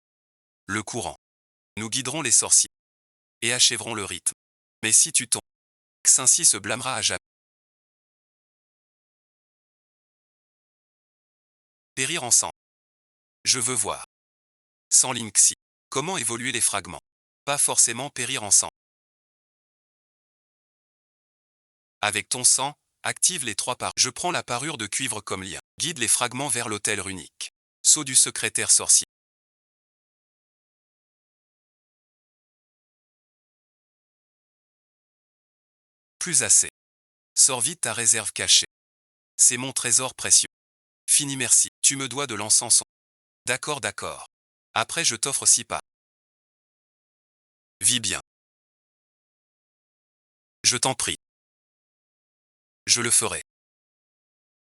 le courant. Nous guiderons les sorciers et achèverons le rythme. Mais si tu tombes, Xinci se blâmera à jamais. Périr ensemble. Je veux voir. Sans Linksy. Comment évoluer les fragments? Pas forcément périr ensemble. Avec ton sang, active les 3 parures. Je prends la parure de cuivre comme lien. Guide les fragments vers l'autel runique. Sceau du secrétaire sorcier. Plus assez. Sors vite ta réserve cachée. C'est mon trésor précieux. Fini merci. Tu me dois de l'encens. D'accord, d'accord. Après je t'offre 6 pas. Vis bien. Je t'en prie. Je le ferai.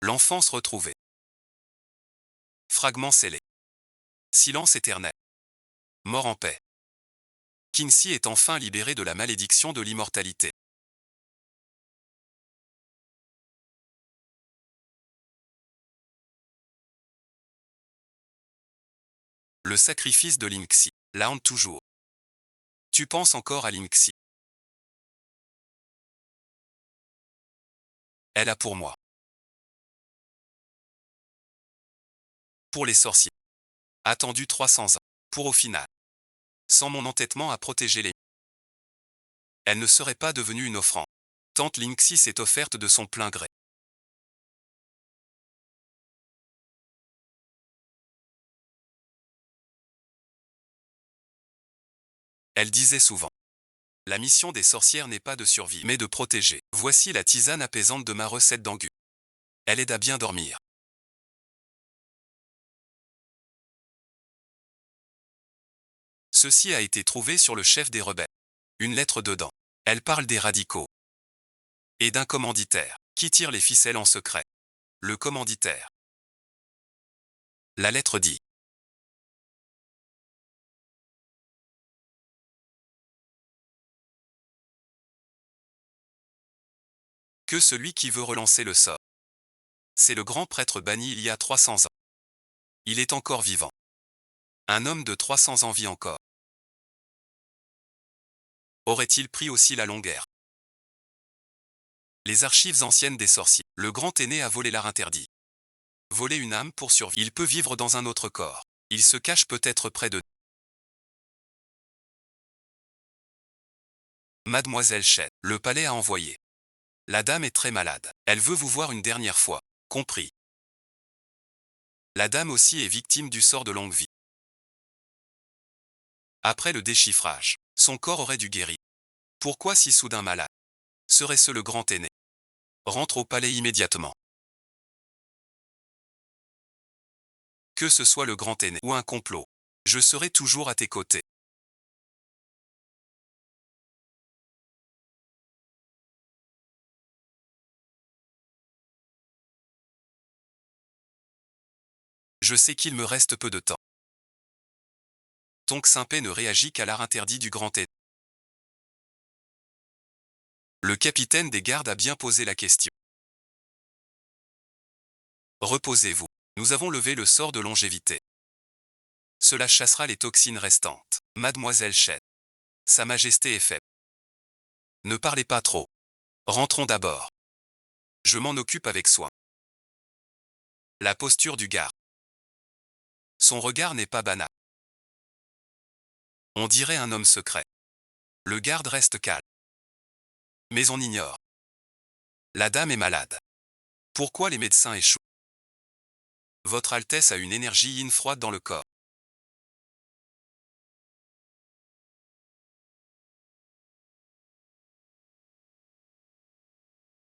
L'enfance retrouvée. Fragment scellé. Silence éternel. Mort en paix. Kinsey est enfin libéré de la malédiction de l'immortalité. Le sacrifice de Linksy. La honte toujours. Tu penses encore à Linksy. Elle a pour moi. Pour les sorciers. Attendu 300 ans. Pour au final. Sans mon entêtement à protéger les. Elle ne serait pas devenue une offrande. Tante Linksy s'est offerte de son plein gré. Elle disait souvent. La mission des sorcières n'est pas de survivre, mais de protéger. Voici la tisane apaisante de ma recette d'angu. Elle aide à bien dormir. Ceci a été trouvé sur le chef des rebelles. Une lettre dedans. Elle parle des radicaux. Et d'un commanditaire, qui tire les ficelles en secret. Le commanditaire. La lettre dit. Que celui qui veut relancer le sort. C'est le grand prêtre banni il y a 300 ans. Il est encore vivant. Un homme de 300 ans vit encore. Aurait-il pris aussi la longueur? Les archives anciennes des sorciers. Le grand aîné a volé l'art interdit. Voler une âme pour survivre. Il peut vivre dans un autre corps. Il se cache peut-être près de. Mademoiselle Chen. Le palais a envoyé. La dame est très malade. Elle veut vous voir une dernière fois. Compris. La dame aussi est victime du sort de longue vie. Après le déchiffrage, son corps aurait dû guérir. Pourquoi si soudain malade? Serait-ce le grand aîné? Rentre au palais immédiatement. Que ce soit le grand aîné ou un complot, je serai toujours à tes côtés. Je sais qu'il me reste peu de temps. Tonk Saint-Pé ne réagit qu'à l'art interdit du grand aîné. Le capitaine des gardes a bien posé la question. Reposez-vous. Nous avons levé le sort de longévité. Cela chassera les toxines restantes. Mademoiselle Chen. Sa Majesté est faible. Ne parlez pas trop. Rentrons d'abord. Je m'en occupe avec soin. La posture du garde. Son regard n'est pas banal. On dirait un homme secret. Le garde reste calme. Mais on ignore. La dame est malade. Pourquoi les médecins échouent? Votre Altesse a une énergie yin froide dans le corps.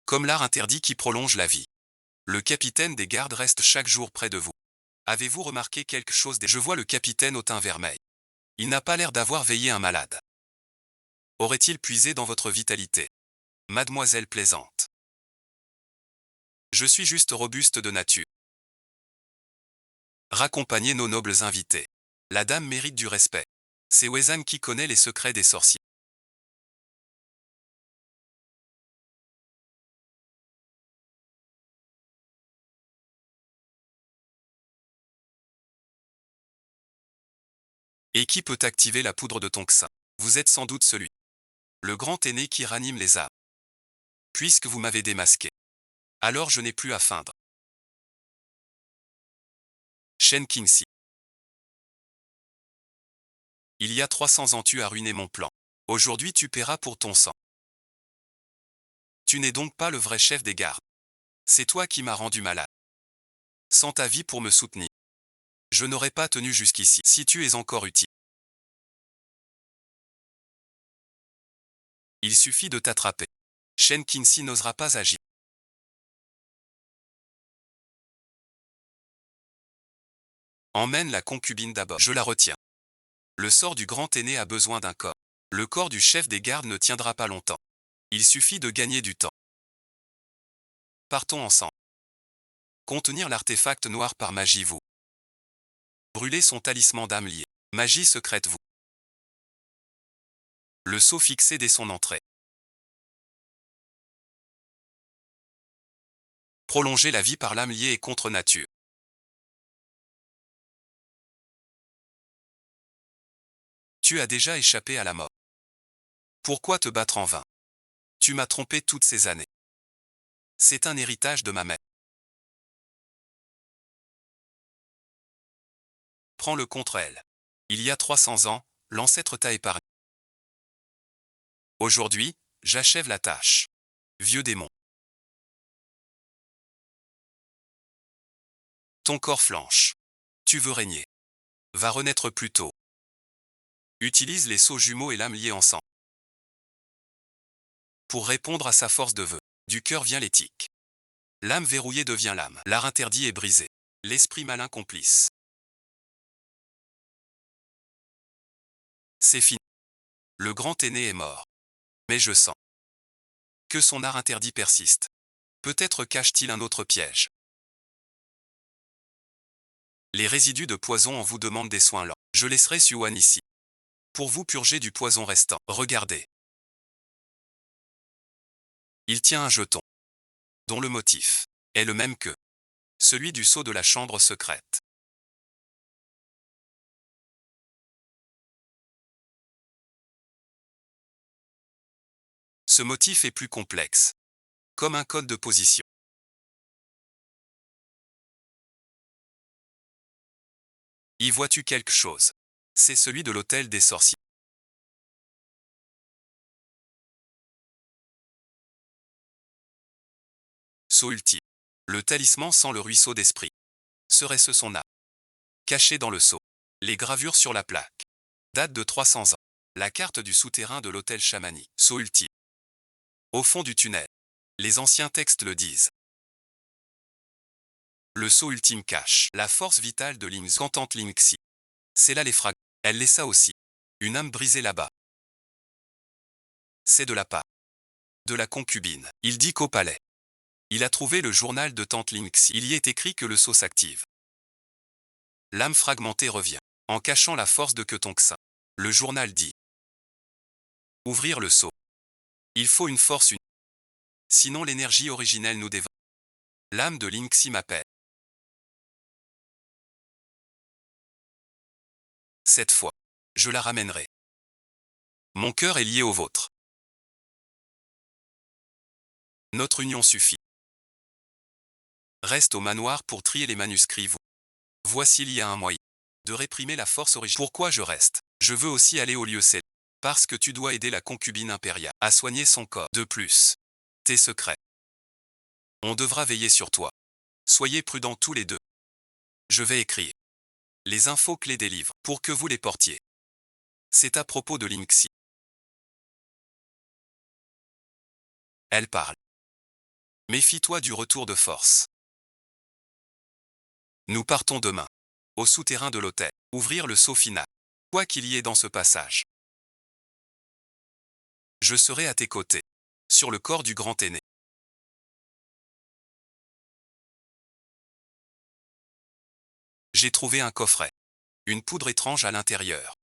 Comme l'art interdit qui prolonge la vie. Le capitaine des gardes reste chaque jour près de vous. Avez-vous remarqué quelque chose? Je vois le capitaine au teint vermeil. Il n'a pas l'air d'avoir veillé un malade. Aurait-il puisé dans votre vitalité? Mademoiselle plaisante. Je suis juste robuste de nature. Raccompagnez nos nobles invités. La dame mérite du respect. C'est Wezan qui connaît les secrets des sorciers. Et qui peut activer la poudre de Tonxin? Vous êtes sans doute celui. Le grand aîné qui ranime les âmes. Puisque vous m'avez démasqué. Alors je n'ai plus à feindre. Shen Qingxi. Il y a 300 ans tu as ruiné mon plan. Aujourd'hui tu paieras pour ton sang. Tu n'es donc pas le vrai chef des gardes. C'est toi qui m'as rendu malade. Sans ta vie pour me soutenir. Je n'aurais pas tenu jusqu'ici. Si tu es encore utile. Il suffit de t'attraper. Shen Qingxi n'osera pas agir. Emmène la concubine d'abord. Je la retiens. Le sort du grand aîné a besoin d'un corps. Le corps du chef des gardes ne tiendra pas longtemps. Il suffit de gagner du temps. Partons ensemble. Contenir l'artefact noir par magie vous. Brûler son talisman d'âme liée. Magie secrète vous. Le sceau fixé dès son entrée. Prolonger la vie par l'âme liée et contre nature. Tu as déjà échappé à la mort. Pourquoi te battre en vain? Tu m'as trompé toutes ces années. C'est un héritage de ma mère. Prends-le contre elle. Il y a 300 ans, l'ancêtre t'a épargné. Aujourd'hui, j'achève la tâche. Vieux démon. Ton corps flanche. Tu veux régner. Va renaître plus tôt. Utilise les sceaux jumeaux et l'âme liée ensemble. Pour répondre à sa force de vœu, du cœur vient l'éthique. L'âme verrouillée devient l'âme. L'art interdit est brisé. L'esprit malin complice. C'est fini. Le grand aîné est mort. Mais je sens que son art interdit persiste. Peut-être cache-t-il un autre piège. Les résidus de poison en vous demandent des soins lents. Je laisserai Suan ici. Pour vous purger du poison restant. Regardez. Il tient un jeton, dont le motif est le même que celui du sceau de la chambre secrète. Ce motif est plus complexe, comme un code de position. Y vois-tu quelque chose? C'est celui de l'hôtel des sorciers. Sceau ultime. Le talisman sans le ruisseau d'esprit. Serait-ce son âme? Caché dans le sceau. Les gravures sur la plaque. Date de 300 ans. La carte du souterrain de l'hôtel chamanique. Sceau ultime. Au fond du tunnel. Les anciens textes le disent. Le sceau ultime cache la force vitale de Lingzi. Qu'entend Lingxi? C'est là les fragments. Elle laissa aussi une âme brisée là-bas. C'est de la part de la concubine. Il dit qu'au palais, il a trouvé le journal de tante Lingxi. Il y est écrit que le sceau s'active. L'âme fragmentée revient, en cachant la force de Ketongsa. Le journal dit. Ouvrir le sceau. Il faut une force unique. Sinon l'énergie originelle nous dévore. L'âme de Lingxi m'appelle. Cette fois, je la ramènerai. Mon cœur est lié au vôtre. Notre union suffit. Reste au manoir pour trier les manuscrits. Voici il y a un moyen de réprimer la force originelle. Pourquoi je reste? Je veux aussi aller au lieu céleste. Parce que tu dois aider la concubine impériale à soigner son corps. De plus, tes secrets. On devra veiller sur toi. Soyez prudents tous les deux. Je vais écrire les infos clés des livres pour que vous les portiez. C'est à propos de Lingxi. Elle parle. Méfie-toi du retour de force. Nous partons demain. Au souterrain de l'hôtel. Ouvrir le sceau final. Quoi qu'il y ait dans ce passage. Je serai à tes côtés. Sur le corps du grand aîné. J'ai trouvé un coffret. Une poudre étrange à l'intérieur.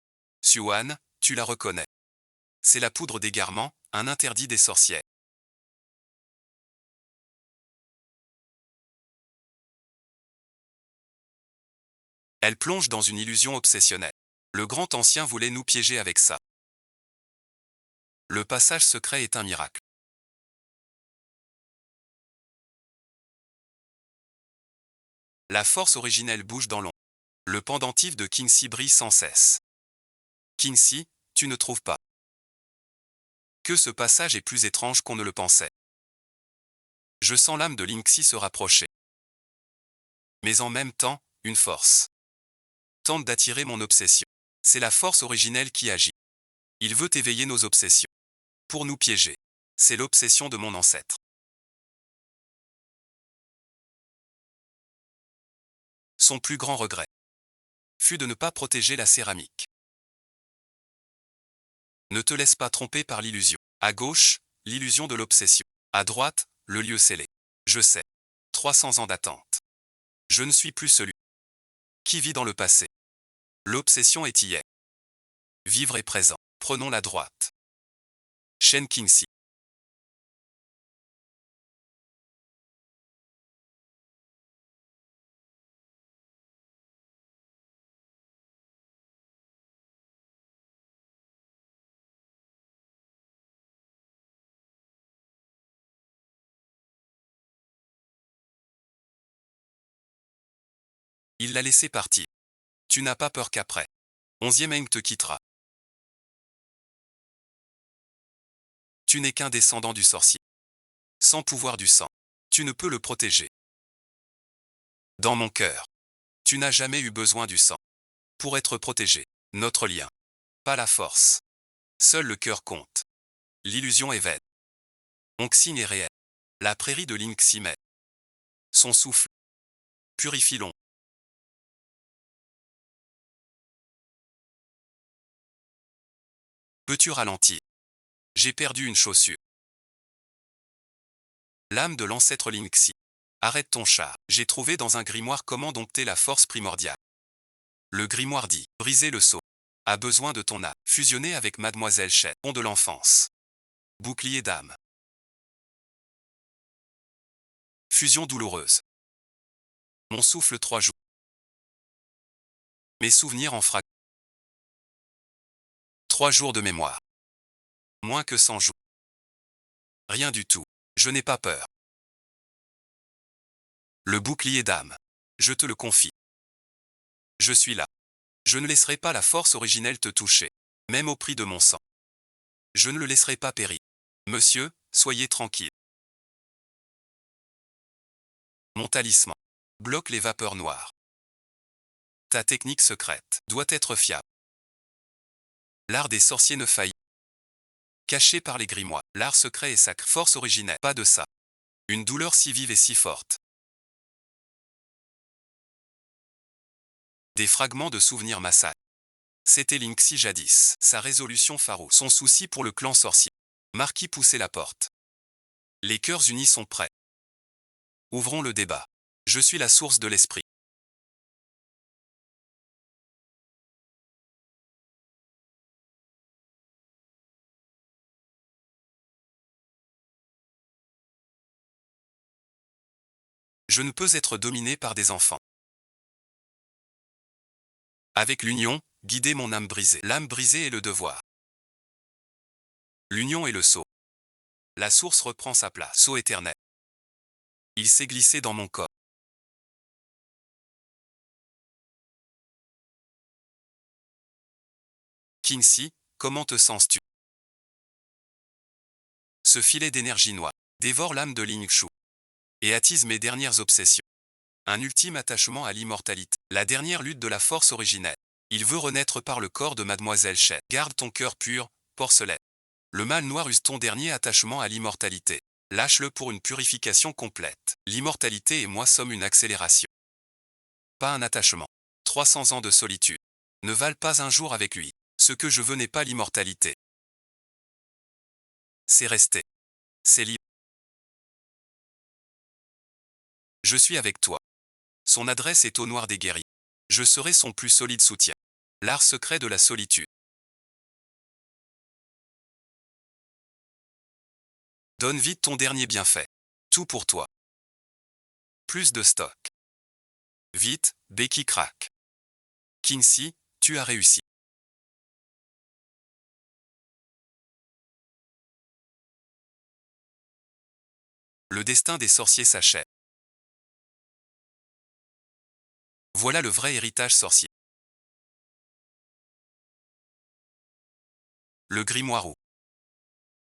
Suan, tu la reconnais. C'est la poudre d'égarement, un interdit des sorcières. Elle plonge dans une illusion obsessionnelle. Le grand ancien voulait nous piéger avec ça. Le passage secret est un miracle. La force originelle bouge dans l'ombre. Le pendentif de Qinxi brille sans cesse. Qinxi, tu ne trouves pas que ce passage est plus étrange qu'on ne le pensait. Je sens l'âme de Lingxi se rapprocher. Mais en même temps, une force tente d'attirer mon obsession. C'est la force originelle qui agit. Il veut éveiller nos obsessions. Pour nous piéger. C'est l'obsession de mon ancêtre. Son plus grand regret fut de ne pas protéger la céramique. Ne te laisse pas tromper par l'illusion. À gauche, l'illusion de l'obsession. À droite, le lieu scellé. Je sais. 300 ans d'attente. Je ne suis plus celui qui vit dans le passé. L'obsession est hier. Vivre est présent. Prenons la droite. Shen Qinxi. Il l'a laissé partir. Tu n'as pas peur qu'après 11e Eng te quittera. Tu n'es qu'un descendant du sorcier. Sans pouvoir du sang. Tu ne peux le protéger. Dans mon cœur. Tu n'as jamais eu besoin du sang. Pour être protégé. Notre lien. Pas la force. Seul le cœur compte. L'illusion est vaine. Onxing est réel. La prairie de Lingxi met son souffle. Purifie l'ombre. Peux-tu ralentir? J'ai perdu une chaussure. L'âme de l'ancêtre Lingxi. Arrête ton char. J'ai trouvé dans un grimoire comment dompter la force primordiale. Le grimoire dit, briser le sceau. A besoin de ton âme. Fusionner avec Mademoiselle Shen. Pont de l'enfance. Bouclier d'âme. Fusion douloureuse. Mon souffle 3 jours. Mes souvenirs en fragments. 3 jours de mémoire. Moins que 100 jours. Rien du tout. Je n'ai pas peur. Le bouclier d'âme. Je te le confie. Je suis là. Je ne laisserai pas la force originelle te toucher. Même au prix de mon sang. Je ne le laisserai pas périr. Monsieur, soyez tranquille. Mon talisman. Bloque les vapeurs noires. Ta technique secrète doit être fiable. L'art des sorciers ne faillit. Caché par les grimoires. L'art secret et sacré. Force originelle. Pas de ça. Une douleur si vive et si forte. Des fragments de souvenirs m'assaillent. C'était Linksy jadis, sa résolution farouche, son souci pour le clan sorcier. Marquis poussait la porte. Les cœurs unis sont prêts. Ouvrons le débat. Je suis la source de l'esprit. Je ne peux être dominé par des enfants. Avec l'union, guider mon âme brisée. L'âme brisée est le devoir. L'union est le sceau. La source reprend sa place. Sceau éternel. Il s'est glissé dans mon corps. Kinsey, comment te sens-tu? Ce filet d'énergie noire dévore l'âme de Ling Shu et attise mes dernières obsessions. Un ultime attachement à l'immortalité. La dernière lutte de la force originelle. Il veut renaître par le corps de Mademoiselle Shen. Garde ton cœur pur, porcelaine. Le mal noir use ton dernier attachement à l'immortalité. Lâche-le pour une purification complète. L'immortalité et moi sommes une accélération. Pas un attachement. 300 ans de solitude ne valent pas un jour avec lui. Ce que je veux n'est pas l'immortalité. C'est rester. C'est libre. Je suis avec toi. Son adresse est au noir des guerriers. Je serai son plus solide soutien. L'art secret de la solitude. Donne vite ton dernier bienfait. Tout pour toi. Plus de stock. Vite, Becky craque. Kinsey, tu as réussi. Le destin des sorciers s'achève. Voilà le vrai héritage sorcier. Le grimoire roux.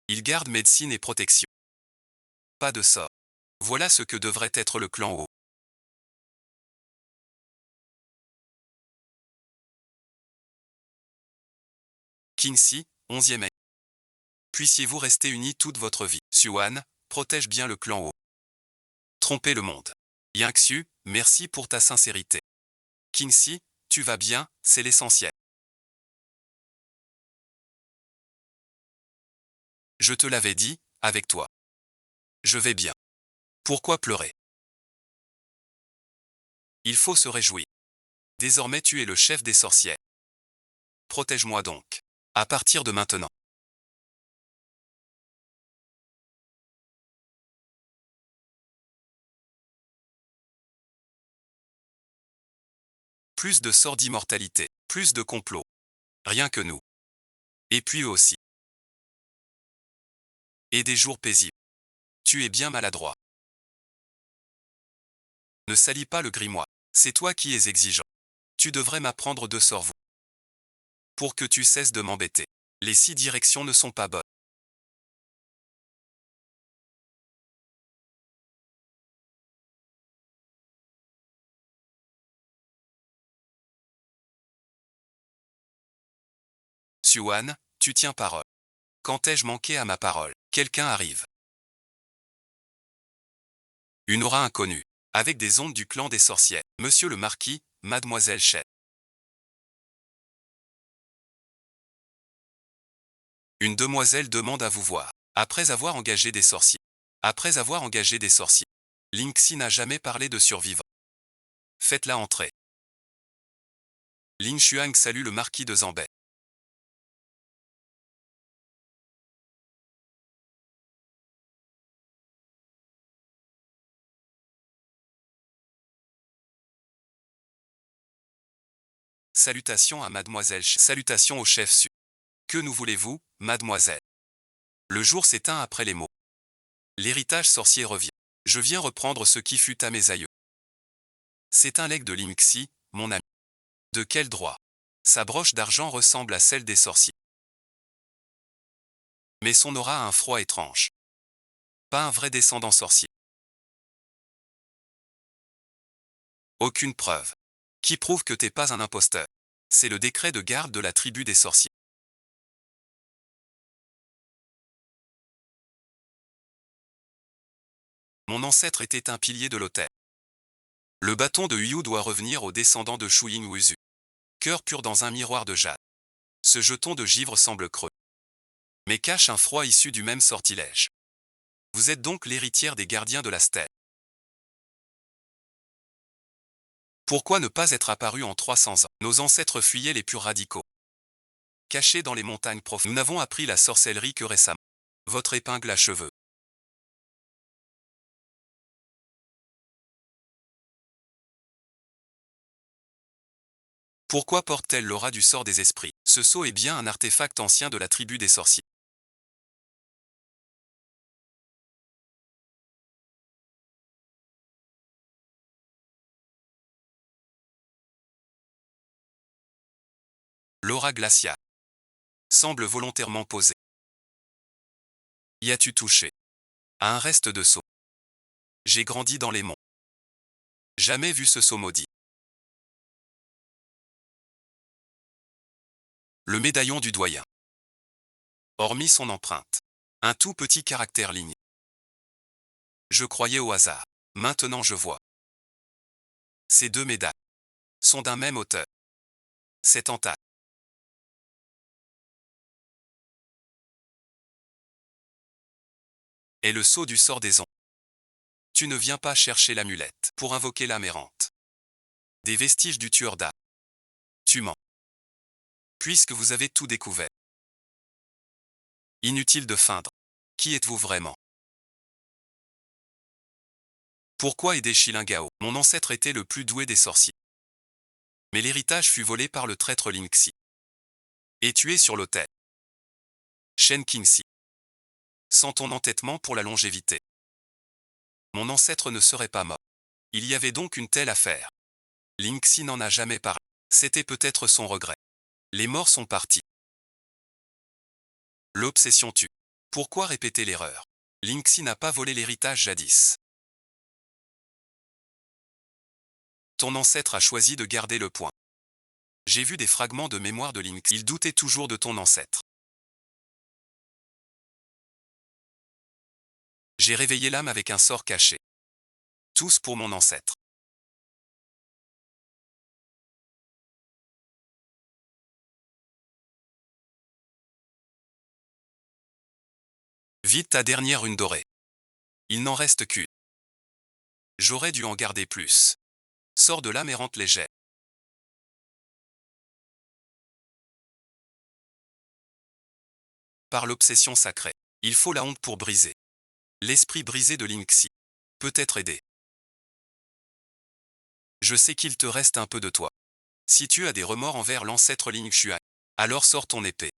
Il garde médecine et protection. Pas de sort. Voilà ce que devrait être le clan haut. Kinsey, 11e année. Puissiez-vous rester unis toute votre vie. Suan, protège bien le clan haut. Tromper le monde. Yingxu, merci pour ta sincérité. Kinsey, tu vas bien, c'est l'essentiel. Je te l'avais dit, avec toi. Je vais bien. Pourquoi pleurer? Il faut se réjouir. Désormais tu es le chef des sorcières. Protège-moi donc. À partir de maintenant. Plus de sorts d'immortalité, plus de complots. Rien que nous. Et puis eux aussi. Et des jours paisibles. Tu es bien maladroit. Ne salis pas le grimoire. C'est toi qui es exigeant. Tu devrais m'apprendre deux sorts vous. Pour que tu cesses de m'embêter. Les 6 directions ne sont pas bonnes. Suan, tu tiens parole. Quand ai-je manqué à ma parole? Quelqu'un arrive. Une aura inconnue. Avec des ondes du clan des sorcières. Monsieur le marquis, mademoiselle Shen. Une demoiselle demande à vous voir. Après avoir engagé des sorciers. Après avoir engagé des sorciers. Linksy n'a jamais parlé de survivants. Faites-la entrer. Lin Xuang salue le marquis de Zambet. Salutations à mademoiselle Salutations au chef Su. Que nous voulez-vous, mademoiselle? Le jour s'éteint après les mots. L'héritage sorcier revient. Je viens reprendre ce qui fut à mes aïeux. C'est un legs de Linksy, mon ami. De quel droit? Sa broche d'argent ressemble à celle des sorciers. Mais son aura a un froid étrange. Pas un vrai descendant sorcier. Aucune preuve. Qui prouve que t'es pas un imposteur? C'est le décret de garde de la tribu des sorciers. Mon Mon ancêtre était un pilier de l'autel. Le bâton de Yu doit revenir aux descendants de Shu Ying Wuzu. Cœur pur dans un miroir de jade. Ce jeton de givre semble creux, mais cache un froid issu du même sortilège. Vous êtes donc l'héritière des gardiens de la stèle. Pourquoi ne pas être apparu en 300 ans? Nos ancêtres fuyaient les purs radicaux. Cachés dans les montagnes profondes, nous n'avons appris la sorcellerie que récemment. Votre épingle à cheveux. Pourquoi porte-t-elle l'aura du sort des esprits? Ce sceau est bien un artefact ancien de la tribu des sorciers. L'aura glaciale semble volontairement posée. Y as-tu touché? À un reste de sceau. J'ai grandi dans les monts. Jamais vu ce sceau maudit. Le médaillon du doyen. Hormis son empreinte. Un tout petit caractère ligné. Je croyais au hasard. Maintenant je vois. Ces deux médailles sont d'un même auteur. C'est entaille. Et le sceau du sort des ondes. Tu ne viens pas chercher l'amulette pour invoquer l'âme errante. Des vestiges du tueur d'âme. Tu mens. Puisque vous avez tout découvert. Inutile de feindre. Qui êtes-vous vraiment? Pourquoi aider Shilingao? Mon ancêtre était le plus doué des sorciers. Mais l'héritage fut volé par le traître Lingxi. Et tué sur l'autel. Shen Qingxi. Sans ton entêtement pour la longévité. Mon ancêtre ne serait pas mort. Il y avait donc une telle affaire. Lingxi n'en a jamais parlé. C'était peut-être son regret. Les morts sont partis. L'obsession tue. Pourquoi répéter l'erreur? Lingxi n'a pas volé l'héritage jadis. Ton ancêtre a choisi de garder le point. J'ai vu des fragments de mémoire de Lingxi. Il doutait toujours de ton ancêtre. J'ai réveillé l'âme avec un sort caché. Tous pour mon ancêtre. Vite ta dernière rune dorée. Il n'en reste qu'une. J'aurais dû en garder plus. Sors de l'âme errante légère. Par l'obsession sacrée. Il faut la honte pour briser. L'esprit brisé de Lingxi. Peut être aidé. Je sais qu'il te reste un peu de toi. Si tu as des remords envers l'ancêtre Ling Xuan, alors sors ton épée.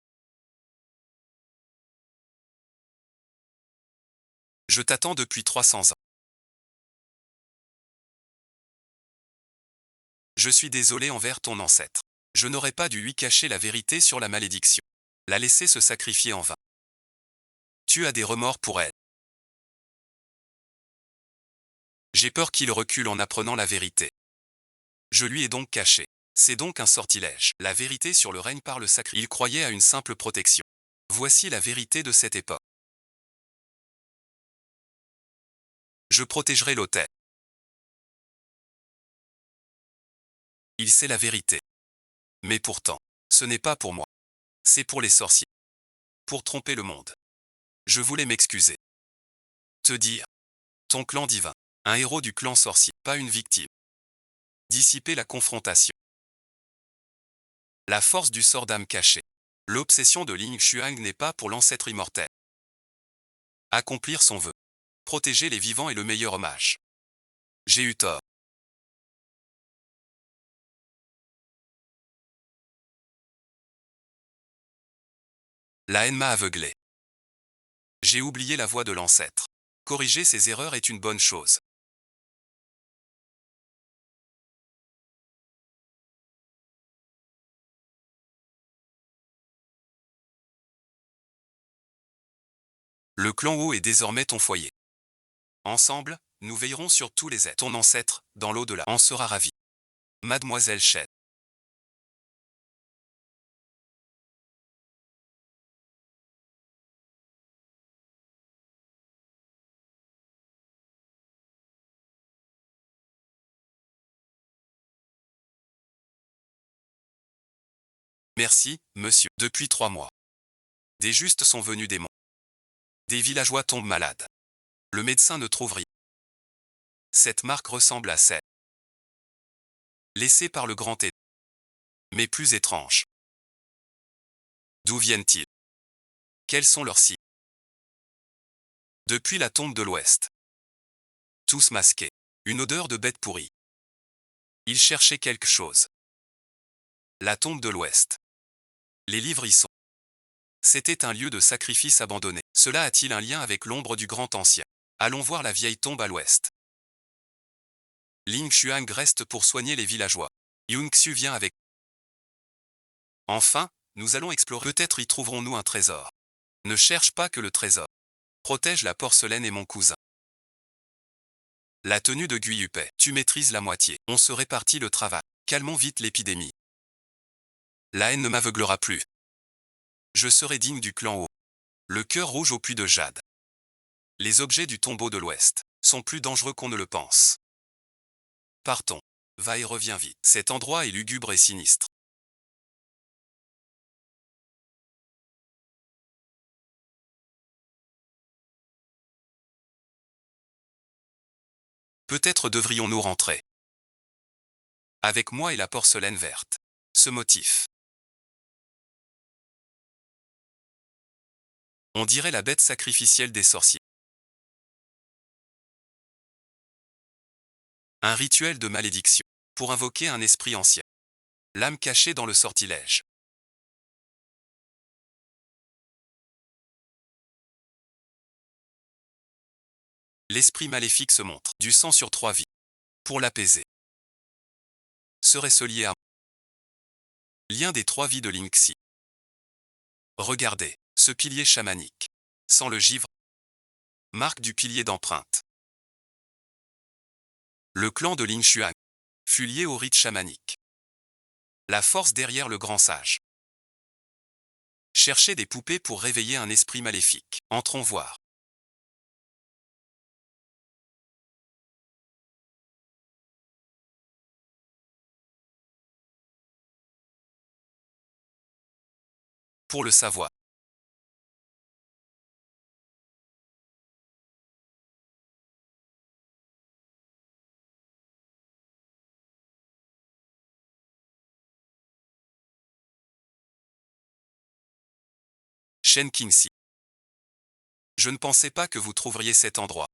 Je t'attends depuis 300 ans. Je suis désolé envers ton ancêtre. Je n'aurais pas dû lui cacher la vérité sur la malédiction. La laisser se sacrifier en vain. Tu as des remords pour elle. J'ai peur qu'il recule en apprenant la vérité. Je lui ai donc caché. C'est donc un sortilège. La vérité sur le règne par le sacré. Il croyait à une simple protection. Voici la vérité de cette époque. Je protégerai l'autel. Il sait la vérité. Mais pourtant, ce n'est pas pour moi. C'est pour les sorciers. Pour tromper le monde. Je voulais m'excuser. Te dire. Ton clan divin. Un héros du clan sorcier, pas une victime. Dissiper la confrontation. La force du sort d'âme caché. L'obsession de Ling Xuang n'est pas pour l'ancêtre immortel. Accomplir son vœu. Protéger les vivants est le meilleur hommage. J'ai eu tort. La haine m'a aveuglé. J'ai oublié la voix de l'ancêtre. Corriger ses erreurs est une bonne chose. Le clan Wu est désormais ton foyer. Ensemble, nous veillerons sur tous les êtres. Ton ancêtre, dans l'au-delà, en sera ravi. Mademoiselle Shen. Merci, monsieur. Depuis 3 mois. Des justes sont venus des monts. Des villageois tombent malades. Le médecin ne trouve rien. Cette marque ressemble à celle laissée par le grand étang, mais plus étrange. D'où viennent-ils? Quels sont leurs signes? Depuis la tombe de l'Ouest. Tous masqués. Une odeur de bête pourrie. Ils cherchaient quelque chose. La tombe de l'Ouest. Les livres y sont. C'était un lieu de sacrifice abandonné. Cela a-t-il un lien avec l'ombre du grand ancien? Allons voir la vieille tombe à l'ouest. Ling Xuang reste pour soigner les villageois. Yung Xu vient avec. Enfin, nous allons explorer. Peut-être y trouverons-nous un trésor. Ne cherche pas que le trésor. Protège la porcelaine et mon cousin. La tenue de Gui Yupei. Tu maîtrises la moitié. On se répartit le travail. Calmons vite l'épidémie. La haine ne m'aveuglera plus. Je serai digne du clan haut. Le cœur rouge au puits de jade. Les objets du tombeau de l'Ouest sont plus dangereux qu'on ne le pense. Partons. Va et reviens vite. Cet endroit est lugubre et sinistre. Peut-être devrions-nous rentrer. Avec moi et la porcelaine verte. Ce motif. On dirait la bête sacrificielle des sorciers. Un rituel de malédiction. Pour invoquer un esprit ancien. L'âme cachée dans le sortilège. L'esprit maléfique se montre. Du sang sur 3 vies. Pour l'apaiser. Serait-ce lié à lien des 3 vies de Lingxi? Regardez, ce pilier chamanique. Sans le givre. Marque du pilier d'empreinte. Le clan de Ling Xuan fut lié au rite chamanique. La force derrière le grand sage. Chercher des poupées pour réveiller un esprit maléfique. Entrons voir. Pour le savoir. Shen Qingxi. Je ne pensais pas que vous trouveriez cet endroit.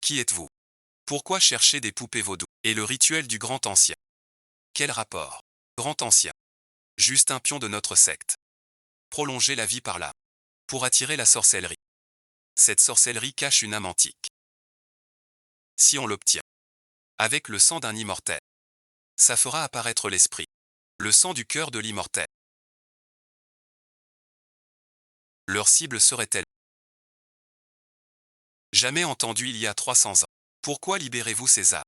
Qui êtes-vous? Pourquoi chercher des poupées vaudou? Et le rituel du grand ancien? Quel rapport? Grand ancien. Juste un pion de notre secte. Prolonger la vie par là. Pour attirer la sorcellerie. Cette sorcellerie cache une âme antique. Si on l'obtient. Avec le sang d'un immortel. Ça fera apparaître l'esprit. Le sang du cœur de l'immortel. Leur cible serait-elle? Jamais entendu il y a 300 ans. Pourquoi libérez-vous ces âmes?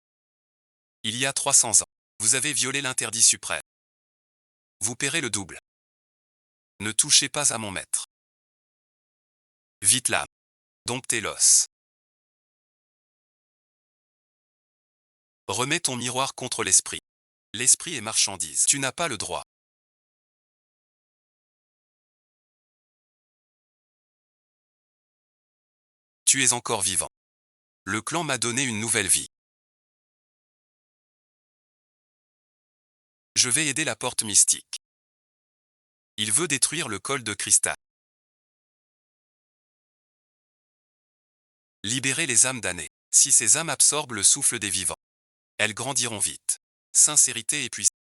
Il y a 300 ans. Vous avez violé l'interdit suprême. Vous paierez le double. Ne touchez pas à mon maître. Vite l'âme. Domptez l'os. Remets ton miroir contre l'esprit. L'esprit est marchandise. Tu n'as pas le droit. Tu es encore vivant. Le clan m'a donné une nouvelle vie. Je vais aider la porte mystique. Il veut détruire le col de cristal. Libérer les âmes damnées. Si ces âmes absorbent le souffle des vivants, elles grandiront vite. Sincérité et puissance.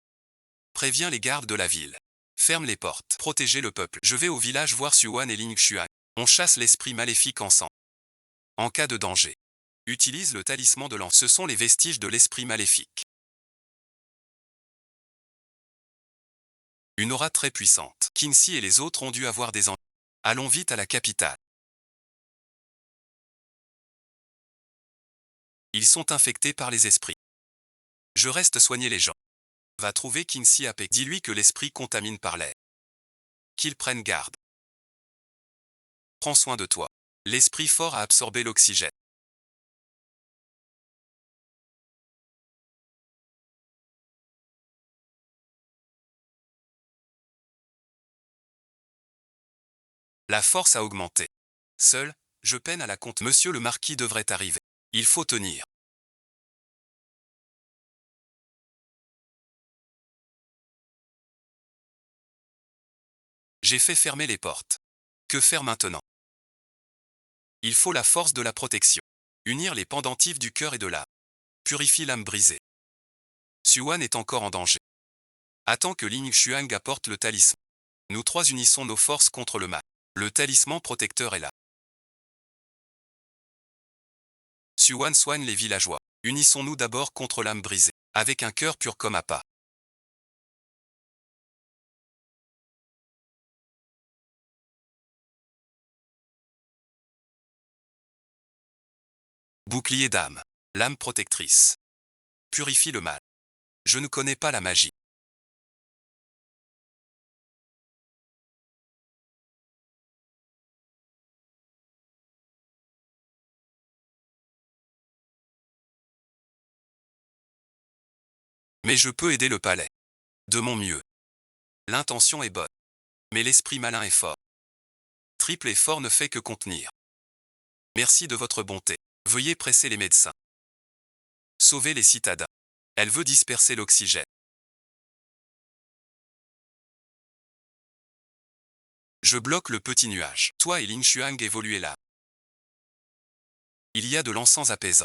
Préviens les gardes de la ville. Ferme les portes. Protégez le peuple. Je vais au village voir Xuan et Ling Xuan. On chasse l'esprit maléfique ensemble. En cas de danger. Utilise le talisman de l'an. Ce sont les vestiges de l'esprit maléfique. Une aura très puissante. Qingxi et les autres ont dû avoir des ennuis. Allons vite à la capitale. Ils sont infectés par les esprits. Je reste soigner les gens. Va trouver Qingxi à paix. Dis-lui que l'esprit contamine par l'air. Qu'il prenne garde. Prends soin de toi. L'esprit fort a absorbé l'oxygène. La force a augmenté. Seul, je peine à la compter. Monsieur le marquis devrait arriver. Il faut tenir. J'ai fait fermer les portes. Que faire maintenant? Il faut la force de la protection. Unir les pendentifs du cœur et de l'âme. Purifie l'âme brisée. Xuan est encore en danger. Attends que Ling Xuang apporte le talisman. Nous trois unissons nos forces contre le mal. Le talisman protecteur est là. Xuan soigne les villageois. Unissons-nous d'abord contre l'âme brisée, avec un cœur pur comme appât. Bouclier d'âme. L'âme protectrice. Purifie le mal. Je ne connais pas la magie. Mais je peux aider le palais. De mon mieux. L'intention est bonne. Mais l'esprit malin est fort. Triple effort ne fait que contenir. Merci de votre bonté. Veuillez presser les médecins. Sauver les citadins. Elle veut disperser l'oxygène. Je bloque le petit nuage. Toi et Ling Xuang évoluez là. Il y a de l'encens apaisant.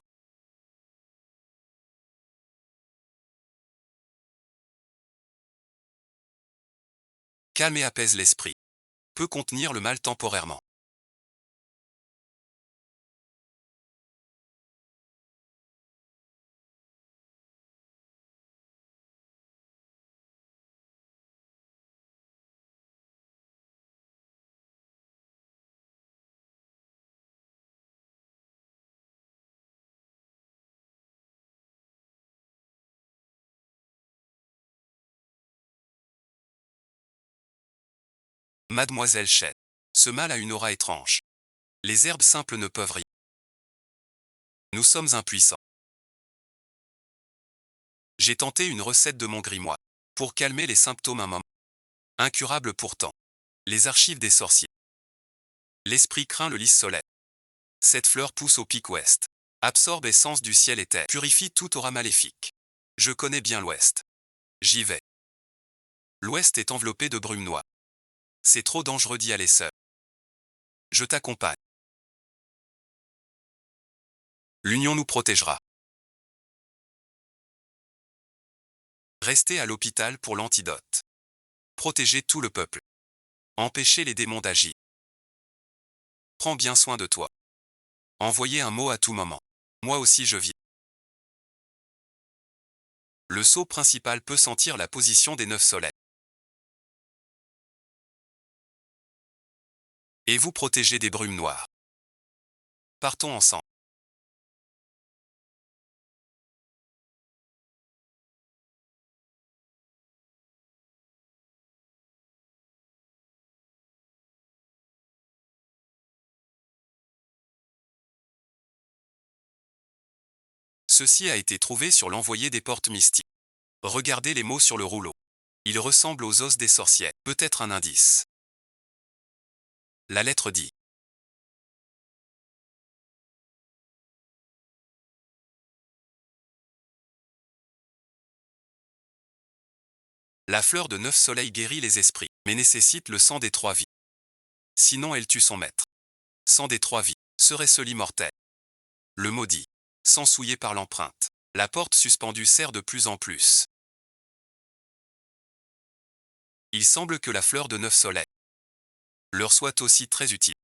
Calme et apaise l'esprit. Peut contenir le mal temporairement. Mademoiselle Chen. Ce mal a une aura étrange. Les herbes simples ne peuvent rien. Nous sommes impuissants. J'ai tenté une recette de mon grimoire. Pour calmer les symptômes un moment. Incurable pourtant. Les archives des sorciers. L'esprit craint le lys solaire. Cette fleur pousse au pic ouest. Absorbe essence du ciel et terre. Purifie toute aura maléfique. Je connais bien l'ouest. J'y vais. L'ouest est enveloppé de brume noire. C'est trop dangereux d'y aller seul. Je t'accompagne. L'union nous protégera. Restez à l'hôpital pour l'antidote. Protégez tout le peuple. Empêchez les démons d'agir. Prends bien soin de toi. Envoyez un mot à tout moment. Moi aussi je vis. Le sceau principal peut sentir la position des 9 soleils. Et vous protégez des brumes noires. Partons ensemble. Ceci a été trouvé sur l'envoyé des portes mystiques. Regardez les mots sur le rouleau. Ils ressemblent aux os des sorcières. Peut-être un indice. La lettre dit. La fleur de 9 soleils guérit les esprits, mais nécessite le sang des 3 vies. Sinon elle tue son maître. Sang des 3 vies, serait-ce l'immortel? Le maudit. Sang souillé par l'empreinte. La porte suspendue serre de plus en plus. Il semble que la fleur de 9 soleils leur soit aussi très utile.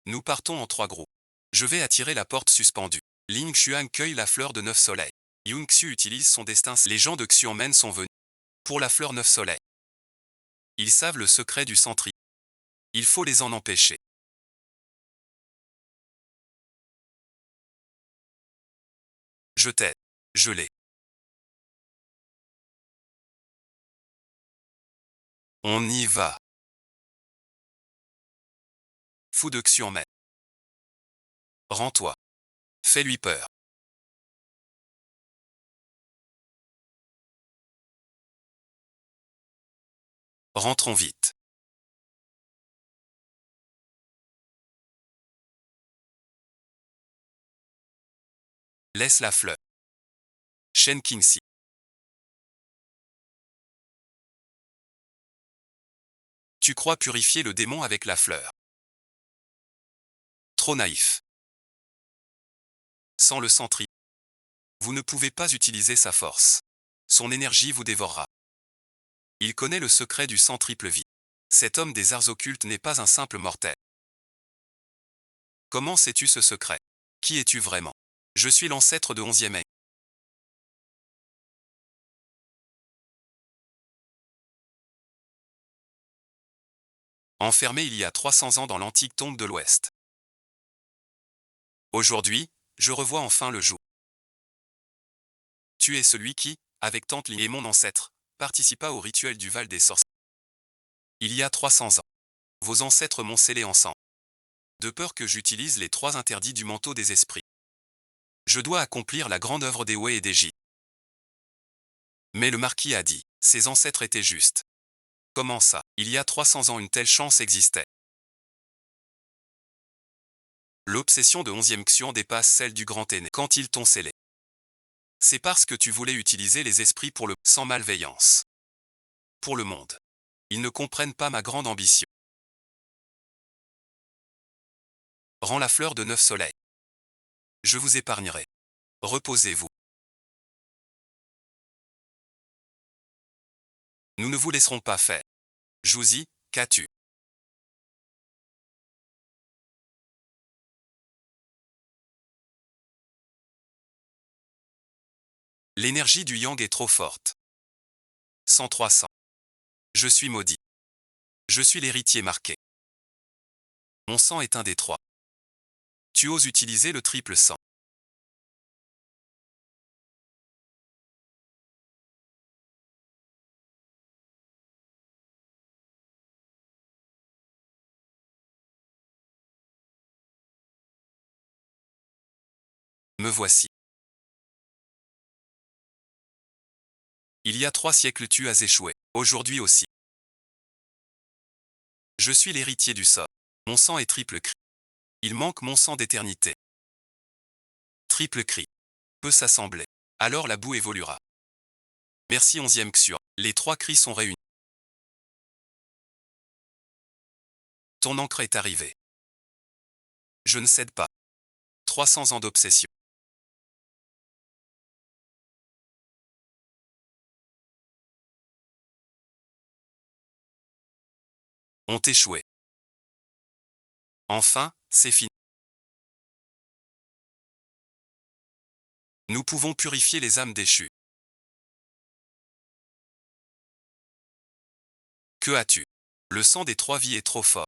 Nous partons en 3 groupes. Je vais attirer la porte suspendue. Ling Xuan cueille la fleur de 9 soleils. Yung Xu utilise son destin. Les gens de Xiumen sont venus pour la fleur 9 soleils. Ils savent le secret du centri. Il faut les en empêcher. Je t'aide. Je l'ai. On y va. Fou de Xiumen. Rends-toi. Fais-lui peur. Rentrons vite. Laisse la fleur. Shen Qingxi. Tu crois purifier le démon avec la fleur. Trop naïf. Sans le sentry, vous ne pouvez pas utiliser sa force. Son énergie vous dévorera. Il connaît le secret du sang triple vie. Cet homme des arts occultes n'est pas un simple mortel. Comment sais-tu ce secret? Qui es-tu vraiment? Je suis l'ancêtre de 11e Eng. Enfermé il y a 300 ans dans l'antique tombe de l'Ouest. Aujourd'hui, je revois enfin le jour. Tu es celui qui, avec Tante Li et mon ancêtre, participa au rituel du Val des Sorciers. Il y a 300 ans. Vos ancêtres m'ont scellé ensemble. De peur que j'utilise les 3 interdits du manteau des esprits. Je dois accomplir la grande œuvre des Wei et des Ji. Mais le marquis a dit, ses ancêtres étaient justes. Comment ça? Il y a 300 ans une telle chance existait. L'obsession de 11e Xian dépasse celle du grand aîné. Quand ils t'ont scellé, c'est parce que tu voulais utiliser les esprits pour le sans malveillance. Pour le monde. Ils ne comprennent pas ma grande ambition. Rends la fleur de 9 soleils. Je vous épargnerai. Reposez-vous. Nous ne vous laisserons pas faire. Jouzi, qu'as-tu? L'énergie du yang est trop forte. 100-300. Je suis maudit. Je suis l'héritier marqué. Mon sang est un des 3. Tu oses utiliser le triple sang. Me voici. Il y a 3 siècles tu as échoué. Aujourd'hui aussi. Je suis l'héritier du sort. Mon sang est triple cri. Il manque mon sang d'éternité. Triple cri. Peut s'assembler. Alors la boue évoluera. Merci 11e Xian. Les 3 cris sont réunis. Ton encre est arrivée. Je ne cède pas. 300 ans d'obsession. Ont échoué. Enfin, c'est fini. Nous pouvons purifier les âmes déchues. Que as-tu? Le sang des 3 vies est trop fort.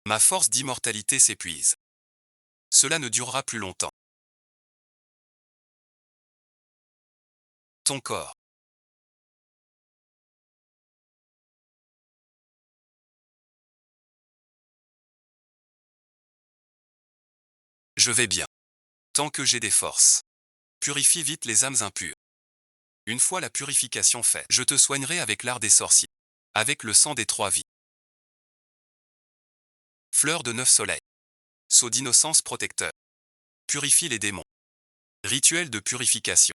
Ma force d'immortalité s'épuise. Cela ne durera plus longtemps. Ton corps. Je vais bien. Tant que j'ai des forces. Purifie vite les âmes impures. Une fois la purification faite, je te soignerai avec l'art des sorciers. Avec le sang des 3 vies. Fleur de 9 soleils. Sceau d'innocence protecteur. Purifie les démons. Rituel de purification.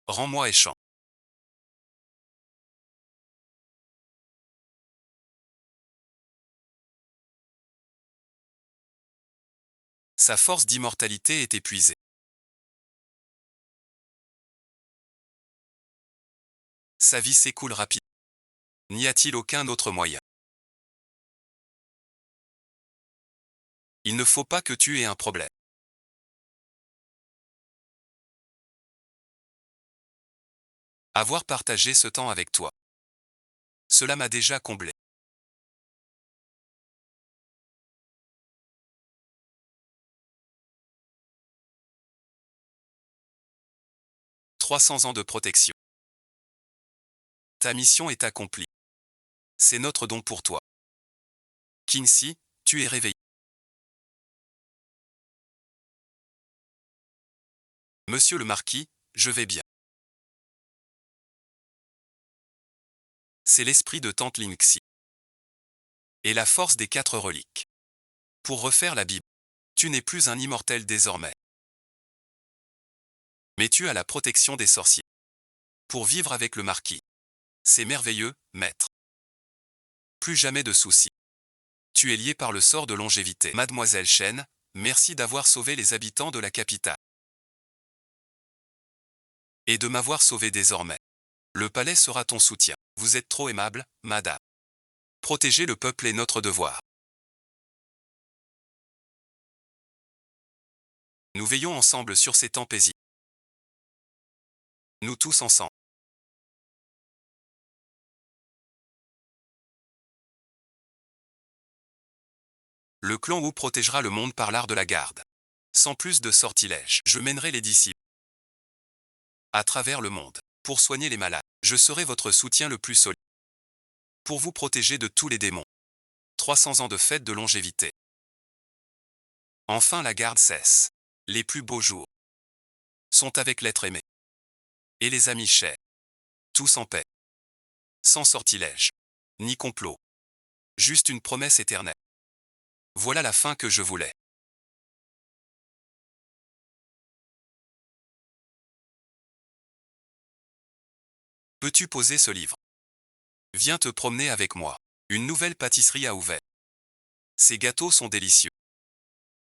Rends-moi échant. Sa force d'immortalité est épuisée. Sa vie s'écoule rapidement. N'y a-t-il aucun autre moyen? Il ne faut pas que tu aies un problème. Avoir partagé ce temps avec toi. Cela m'a déjà comblé. « 300 ans de protection. Ta mission est accomplie. C'est notre don pour toi. Qingxi, tu es réveillé. Monsieur le marquis, je vais bien. C'est l'esprit de Tante Lingxi. Et la force des 4 reliques. Pour refaire la Bible. Tu n'es plus un immortel désormais. Mais tu as la protection des sorciers. Pour vivre avec le marquis. C'est merveilleux, maître. Plus jamais de soucis. Tu es lié par le sort de longévité. Mademoiselle Chen, merci d'avoir sauvé les habitants de la capitale. Et de m'avoir sauvé désormais. Le palais sera ton soutien. Vous êtes trop aimable, madame. Protéger le peuple est notre devoir. Nous veillons ensemble sur ces temps paisibles. Nous tous ensemble. Le clan Wu protégera le monde par l'art de la garde. Sans plus de sortilèges, je mènerai les disciples à travers le monde. Pour soigner les malades, je serai votre soutien le plus solide. Pour vous protéger de tous les démons. 300 ans de fête de longévité. Enfin la garde cesse. Les plus beaux jours sont avec l'être aimé. Et les amis chers. Tous en paix. Sans sortilège. Ni complot. Juste une promesse éternelle. Voilà la fin que je voulais. Peux-tu poser ce livre? Viens te promener avec moi. Une nouvelle pâtisserie a ouvert. Ces gâteaux sont délicieux.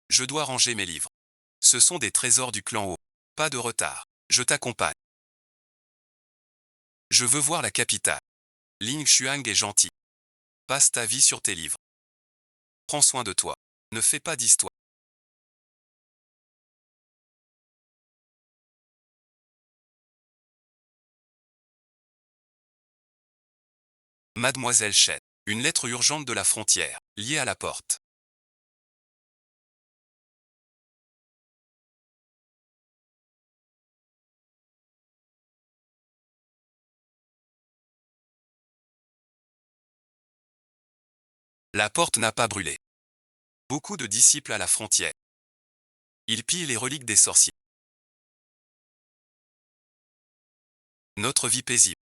Je dois ranger mes livres. Ce sont des trésors du clan Ho. Pas de retard. Je t'accompagne. Je veux voir la capitale. Ling Xuang est gentil. Passe ta vie sur tes livres. Prends soin de toi. Ne fais pas d'histoire. Mademoiselle Chen. Une lettre urgente de la frontière, liée à la porte. La porte n'a pas brûlé. Beaucoup de disciples à la frontière. Ils pillent les reliques des sorciers. Notre vie paisible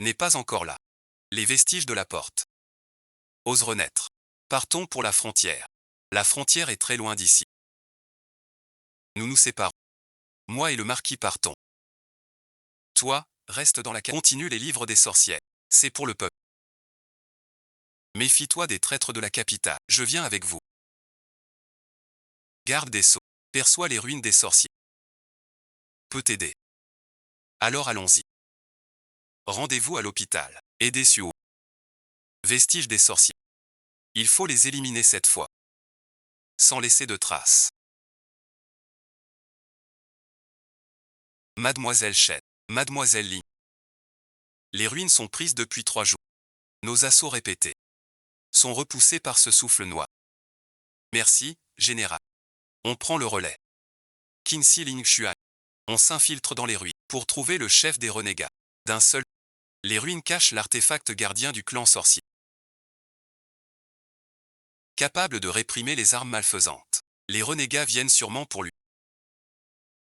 n'est pas encore là. Les vestiges de la porte osent renaître. Partons pour la frontière. La frontière est très loin d'ici. Nous nous séparons. Moi et le marquis partons. Toi, reste dans la cave. Continue les livres des sorcières. C'est pour le peuple. Méfie-toi des traîtres de la capitale. Je viens avec vous. Garde des sceaux. Perçois les ruines des sorciers. Peut t'aider. Alors allons-y. Rendez-vous à l'hôpital. Aidez Suo. Vestiges des sorciers. Il faut les éliminer cette fois. Sans laisser de traces. Mademoiselle Chen. Mademoiselle Ling. Les ruines sont prises depuis 3 jours. Nos assauts répétés sont repoussés par ce souffle noir. Merci, général. On prend le relais. Qinxi Ling Xuan. On s'infiltre dans les ruines pour trouver le chef des renégats. D'un seul. Les ruines cachent l'artefact gardien du clan sorcier. Capable de réprimer les armes malfaisantes. Les renégats viennent sûrement pour lui.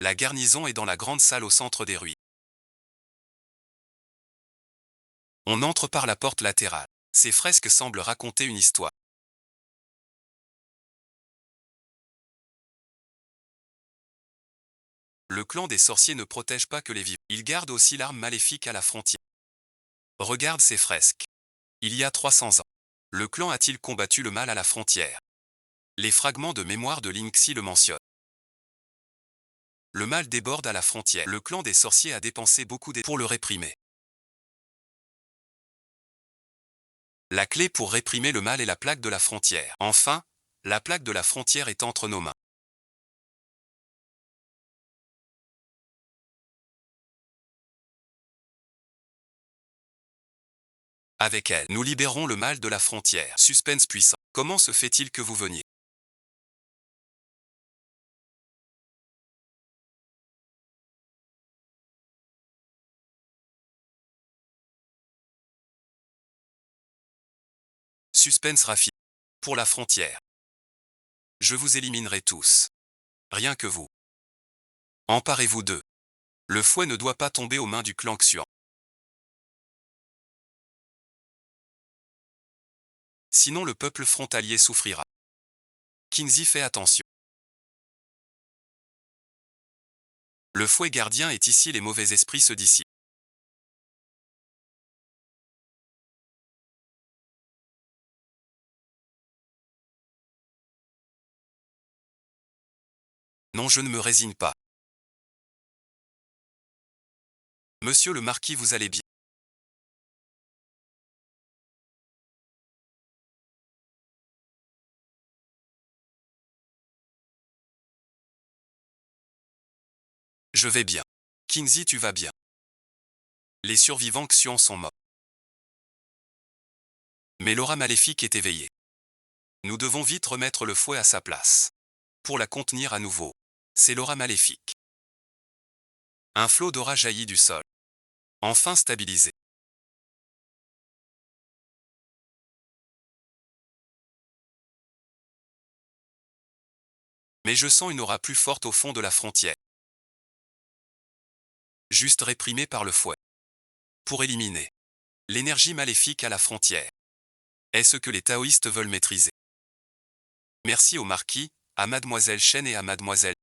La garnison est dans la grande salle au centre des ruines. On entre par la porte latérale. Ces fresques semblent raconter une histoire. Le clan des sorciers ne protège pas que les vivants. Il garde aussi l'arme maléfique à la frontière. Regarde ces fresques. Il y a 300 ans. Le clan a-t-il combattu le mal à la frontière? Les fragments de mémoire de Lingxi le mentionnent. Le mal déborde à la frontière. Le clan des sorciers a dépensé beaucoup d'efforts pour le réprimer. La clé pour réprimer le mal est la plaque de la frontière. Enfin, la plaque de la frontière est entre nos mains. Avec elle, nous libérons le mal de la frontière. Suspense puissant. Comment se fait-il que vous veniez? Suspense raffiné. Pour la frontière. Je vous éliminerai tous. Rien que vous. Emparez-vous d'eux. Le fouet ne doit pas tomber aux mains du clan Xuan. Sinon le peuple frontalier souffrira. Kingsley fait attention. Le fouet gardien est ici, les mauvais esprits se dissipent. Non, je ne me résigne pas. Monsieur le marquis, vous allez bien. Je vais bien. Kingsley, tu vas bien. Les survivants Xian sont morts. Mais l'aura maléfique est éveillée. Nous devons vite remettre le fouet à sa place. Pour la contenir à nouveau. C'est l'aura maléfique. Un flot d'aura jaillit du sol. Enfin stabilisé. Mais je sens une aura plus forte au fond de la frontière. Juste réprimée par le fouet. Pour éliminer l'énergie maléfique à la frontière. Est ce que les taoïstes veulent maîtriser. Merci au marquis, à mademoiselle Chen et à mademoiselle.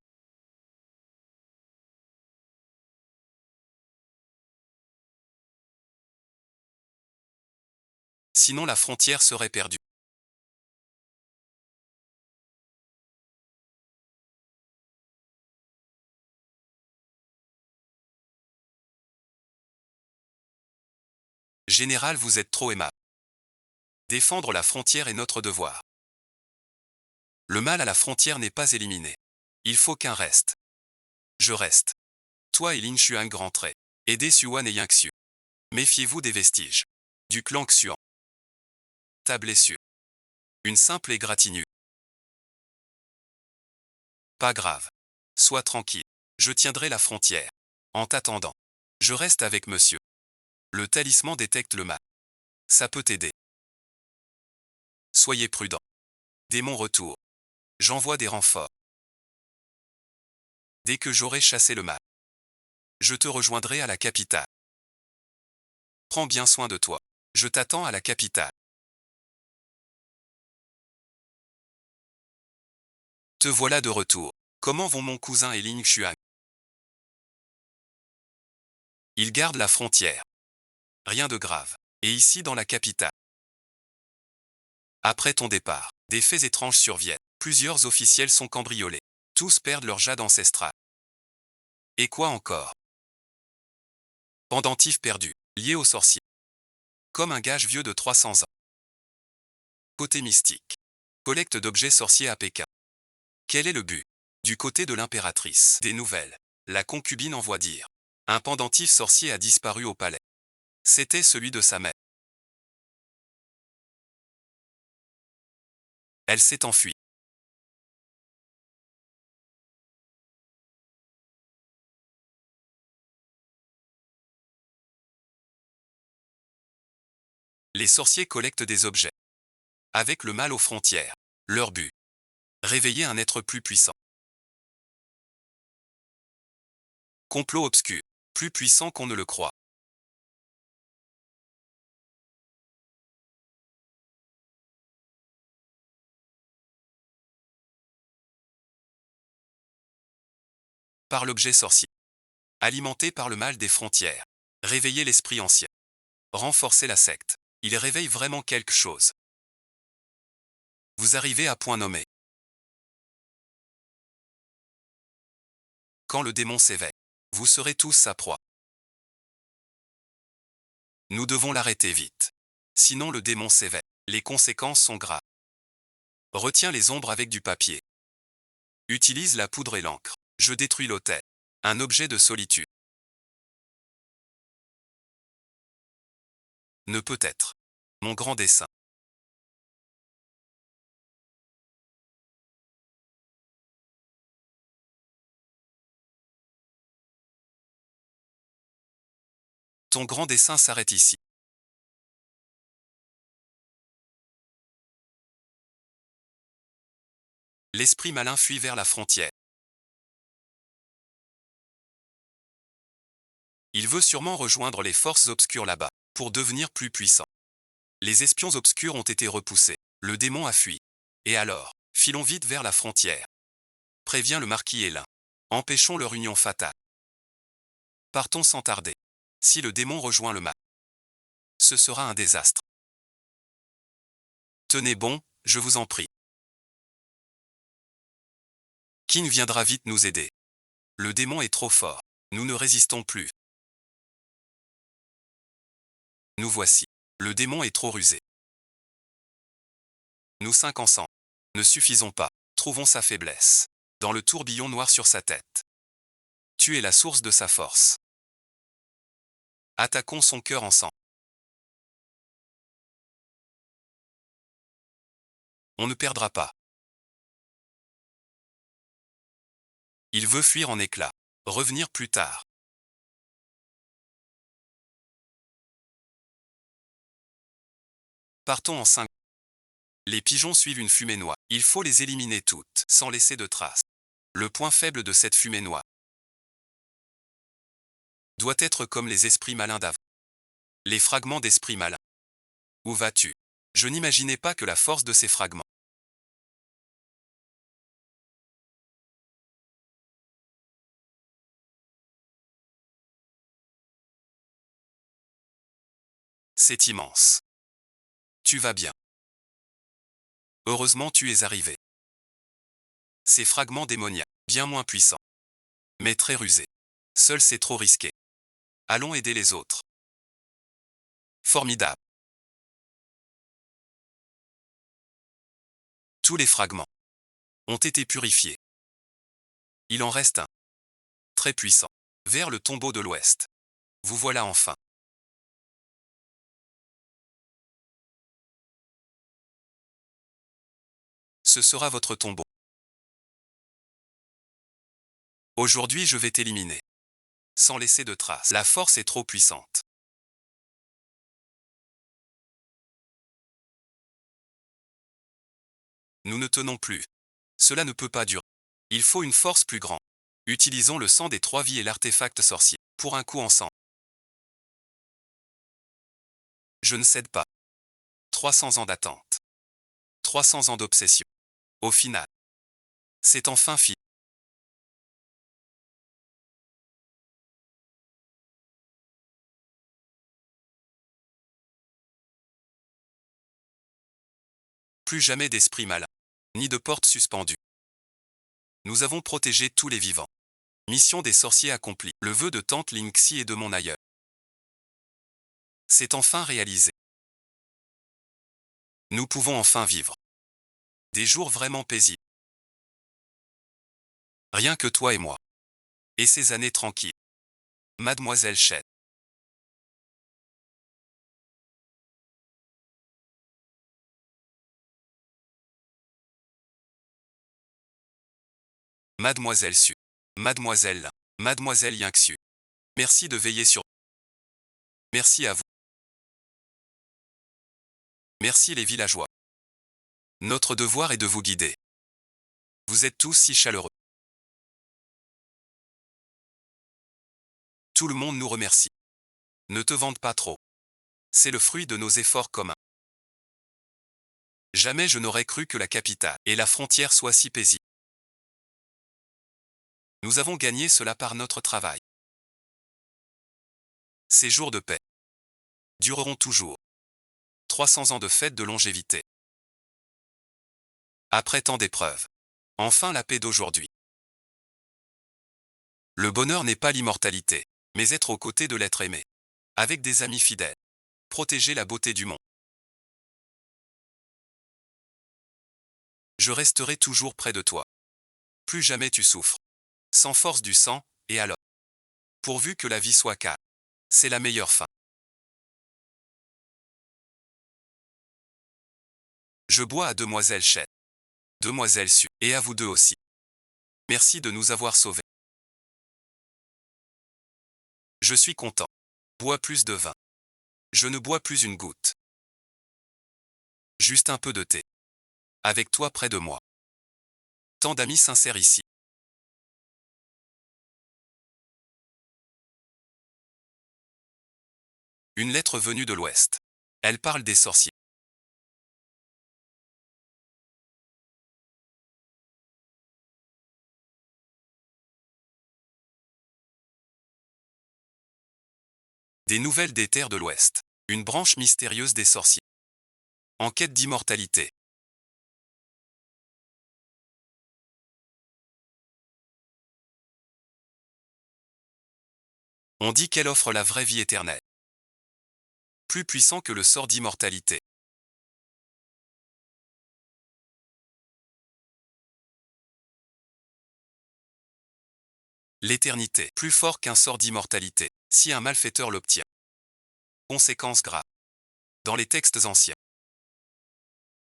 Sinon la frontière serait perdue. Général, vous êtes trop aimable. Défendre la frontière est notre devoir. Le mal à la frontière n'est pas éliminé. Il faut qu'un reste. Je reste. Toi et Lin Xuan rentrez. Aidez Suan et Yingxiu. Méfiez-vous des vestiges. Du clan Xuan. Ta blessure. Une simple égratignure. Pas grave. Sois tranquille. Je tiendrai la frontière. En t'attendant. Je reste avec monsieur. Le talisman détecte le mal. Ça peut t'aider. Soyez prudent. Dès mon retour. J'envoie des renforts. Dès que j'aurai chassé le mal. Je te rejoindrai à la capitale. Prends bien soin de toi. Je t'attends à la capitale. Te voilà de retour. Comment vont mon cousin et Lin Xuan? Ils gardent la frontière. Rien de grave. Et ici dans la capitale. Après ton départ, des faits étranges surviennent. Plusieurs officiels sont cambriolés. Tous perdent leur jade ancestral. Et quoi encore? Pendentif perdu, lié aux sorciers. Comme un gage vieux de 300 ans. Côté mystique. Collecte d'objets sorciers à Pékin. Quel est le but? Du côté de l'impératrice. Des nouvelles. La concubine envoie dire. Un pendentif sorcier a disparu au palais. C'était celui de sa mère. Elle s'est enfuie. Les sorciers collectent des objets. Avec le mal aux frontières. Leur but. Réveiller un être plus puissant. Complot obscur. Plus puissant qu'on ne le croit. Par l'objet sorcier. Alimenté par le mal des frontières. Réveiller l'esprit ancien. Renforcer la secte. Il réveille vraiment quelque chose. Vous arrivez à point nommé. Quand le démon s'éveille, vous serez tous sa proie. Nous devons l'arrêter vite. Sinon le démon s'éveille. Les conséquences sont graves. Retiens les ombres avec du papier. Utilise la poudre et l'encre. Je détruis l'autel. Un objet de solitude. Ne peut être. Mon grand dessein. Ton grand dessein s'arrête ici. L'esprit malin fuit vers la frontière. Il veut sûrement rejoindre les forces obscures là-bas, pour devenir plus puissant. Les espions obscurs ont été repoussés. Le démon a fui. Et alors, Filons vite vers la frontière. Préviens le marquis Hélin. Empêchons leur union fatale. Partons sans tarder. Si le démon rejoint le mal, ce sera un désastre. Tenez bon, je vous en prie. Kin viendra vite nous aider. Le démon est trop fort. Nous ne résistons plus. Nous voici. Le démon est trop rusé. Nous 5 ensemble ne suffisons pas. Trouvons sa faiblesse. Dans le tourbillon noir sur sa tête. Tu es la source de sa force. Attaquons son cœur ensemble. On ne perdra pas. Il veut fuir en éclats. Revenir plus tard. Partons en 5. Les pigeons suivent une fumée noire. Il faut les éliminer toutes, sans laisser de traces. Le point faible de cette fumée noire doit être comme les esprits malins d'avant. Les fragments d'esprits malins. Où vas-tu? Je n'imaginais pas que la force de ces fragments c'est immense. Tu vas bien. Heureusement tu es arrivé. Ces fragments démoniaques, bien moins puissants, mais très rusés. Seul c'est trop risqué. Allons aider les autres. Formidable. Tous les fragments ont été purifiés. Il en reste un. Très puissant. Vers le tombeau de l'Ouest. Vous voilà enfin. Ce sera votre tombeau. Aujourd'hui je vais t'éliminer. Sans laisser de traces. La force est trop puissante. Nous ne tenons plus. Cela ne peut pas durer. Il faut une force plus grande. Utilisons le sang des 3 vies et l'artefact sorcier. Pour un coup ensemble. Je ne cède pas. 300 ans d'attente. 300 ans d'obsession. Au final. C'est enfin fini. Plus jamais d'esprit malin. Ni de porte suspendue. Nous avons protégé tous les vivants. Mission des sorciers accomplie. Le vœu de tante Linxi et de mon aïeul. C'est enfin réalisé. Nous pouvons enfin vivre. Des jours vraiment paisibles. Rien que toi et moi. Et ces années tranquilles. Mademoiselle Shen. Mademoiselle Su. Mademoiselle Lin. Mademoiselle Yingxu. Merci de veiller sur. Merci à vous. Merci les villageois. Notre devoir est de vous guider. Vous êtes tous si chaleureux. Tout le monde nous remercie. Ne te vante pas trop. C'est le fruit de nos efforts communs. Jamais je n'aurais cru que la capitale et la frontière soient si paisibles. Nous avons gagné cela par notre travail. Ces jours de paix dureront toujours. 300 ans de fête de longévité. Après tant d'épreuves. Enfin la paix d'aujourd'hui. Le bonheur n'est pas l'immortalité, mais être aux côtés de l'être aimé. Avec des amis fidèles. Protéger la beauté du monde. Je resterai toujours près de toi. Plus jamais tu souffres. Sans force du sang, et alors. Pourvu que la vie soit calme. C'est la meilleure fin. Je bois à Demoiselle Shen. Demoiselle Su, et à vous deux aussi. Merci de nous avoir sauvés. Je suis content. Bois plus de vin. Je ne bois plus une goutte. Juste un peu de thé. Avec toi près de moi. Tant d'amis sincères ici. Une lettre venue de l'Ouest. Elle parle des sorciers. Des nouvelles des terres de l'Ouest. Une branche mystérieuse des sorciers. En quête d'immortalité. On dit qu'elle offre la vraie vie éternelle. Plus puissant que le sort d'immortalité. L'éternité, plus fort qu'un sort d'immortalité, si un malfaiteur l'obtient. Conséquences graves. Dans les textes anciens,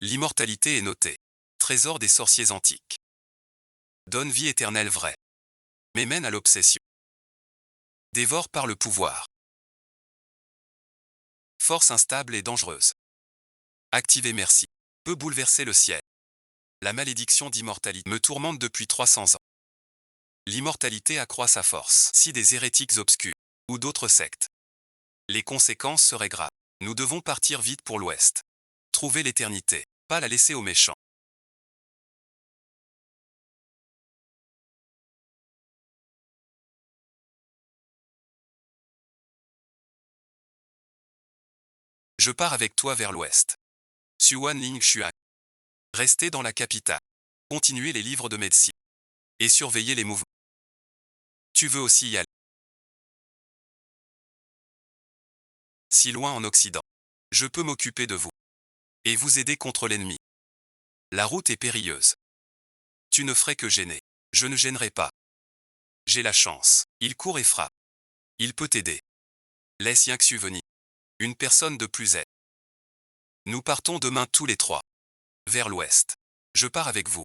l'immortalité est notée. Trésor des sorciers antiques. Donne vie éternelle vraie. Mais mène à l'obsession. Dévore par le pouvoir. Force instable et dangereuse. Activer merci. Peut bouleverser le ciel. La malédiction d'immortalité me tourmente depuis 300 ans. L'immortalité accroît sa force. Si des hérétiques obscurs, ou d'autres sectes. Les conséquences seraient graves. Nous devons partir vite pour l'Ouest. Trouver l'éternité, pas la laisser aux méchants. Je pars avec toi vers l'Ouest. Xuan Ling Xuan. Restez dans la capitale. Continuez les livres de médecine. Et surveillez les mouvements. Tu veux aussi y aller. Si loin en Occident. Je peux m'occuper de vous. Et vous aider contre l'ennemi. La route est périlleuse. Tu ne ferais que gêner. Je ne gênerai pas. J'ai la chance. Il court et frappe. Il peut t'aider. Laisse Yingxu venir. Une personne de plus aide. Nous partons demain tous les trois. Vers l'Ouest. Je pars avec vous.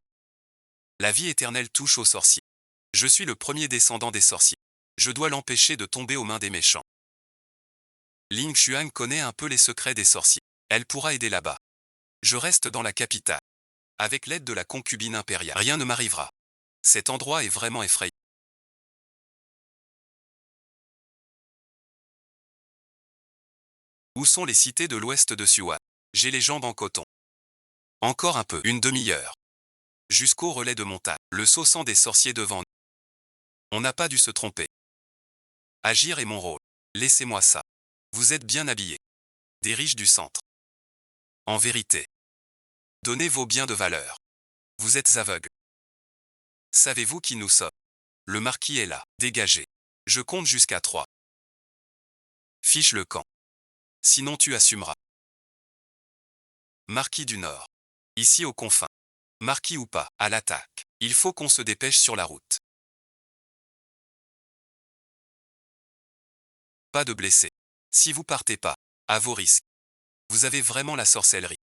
La vie éternelle touche aux sorciers. Je suis le premier descendant des sorciers. Je dois l'empêcher de tomber aux mains des méchants. Ling Xuan connaît un peu les secrets des sorciers. Elle pourra aider là-bas. Je reste dans la capitale. Avec l'aide de la concubine impériale. Rien ne m'arrivera. Cet endroit est vraiment effrayant. Où sont les cités de l'ouest de Xuan? J'ai les jambes en coton. Encore un peu, une demi-heure. Jusqu'au relais de montagne, le saussant des sorciers devant nous. On n'a pas dû se tromper. Agir est mon rôle. Laissez-moi ça. Vous êtes bien habillés. Des riches du centre. En vérité. Donnez vos biens de valeur. Vous êtes aveugles. Savez-vous qui nous sommes? Le marquis est là. Dégagez. Je compte jusqu'à 3. Fiche le camp. Sinon tu assumeras. Marquis du Nord. Ici aux confins. Marquis ou pas, à l'attaque. Il faut qu'on se dépêche sur la route. Pas de blessés. Si vous partez pas, à vos risques. Vous avez vraiment la sorcellerie.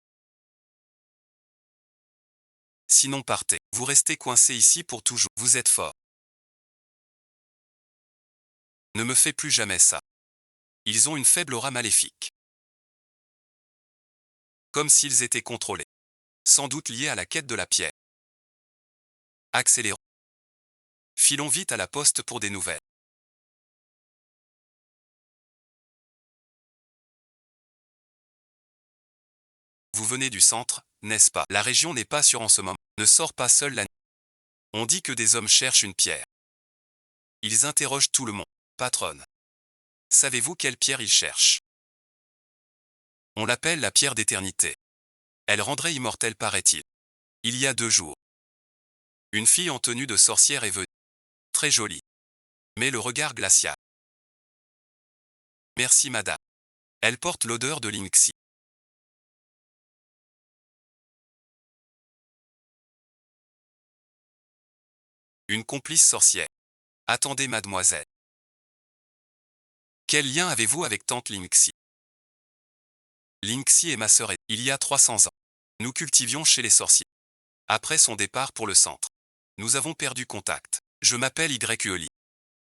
Sinon partez. Vous restez coincé ici pour toujours. Vous êtes fort. Ne me fais plus jamais ça. Ils ont une faible aura maléfique. Comme s'ils étaient contrôlés. Sans doute liés à la quête de la pierre. Accélérons. Filons vite à la poste pour des nouvelles. Vous venez du centre, n'est-ce pas? La région n'est pas sûre en ce moment. Ne sort pas seul la nuit. On dit que des hommes cherchent une pierre. Ils interrogent tout le monde. Patronne. Savez-vous quelle pierre ils cherchent? On l'appelle la pierre d'éternité. Elle rendrait immortel, paraît-il. Il y a 2 jours. Une fille en tenue de sorcière est venue. Très jolie. Mais le regard glacial. Merci madame. Elle porte l'odeur de Lingxi. Une complice sorcière. Attendez mademoiselle. Quel lien avez-vous avec tante Lingxi? Lingxi est ma sœur et, il y a 300 ans. Nous cultivions chez les sorciers. Après son départ pour le centre. Nous avons perdu contact. Je m'appelle YQELI.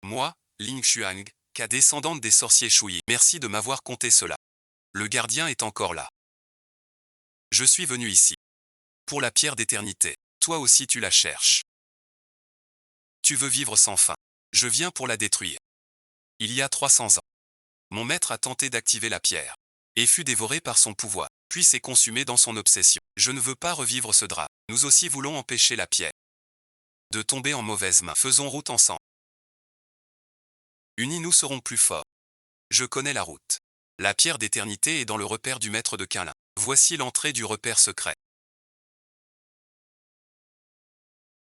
Moi, Ling Xuang, descendante des sorciers Shui. Merci de m'avoir conté cela. Le gardien est encore là. Je suis venu ici. Pour la pierre d'éternité. Toi aussi tu la cherches. Tu veux vivre sans fin. Je viens pour la détruire. Il y a 300 ans. Mon maître a tenté d'activer la pierre. Et fut dévoré par son pouvoir. Puis s'est consumé dans son obsession. Je ne veux pas revivre ce drame. Nous aussi voulons empêcher la pierre de tomber en mauvaise main. Faisons route ensemble. Unis nous serons plus forts. Je connais la route. La pierre d'éternité est dans le repère du maître de Quinlin. Voici l'entrée du repère secret.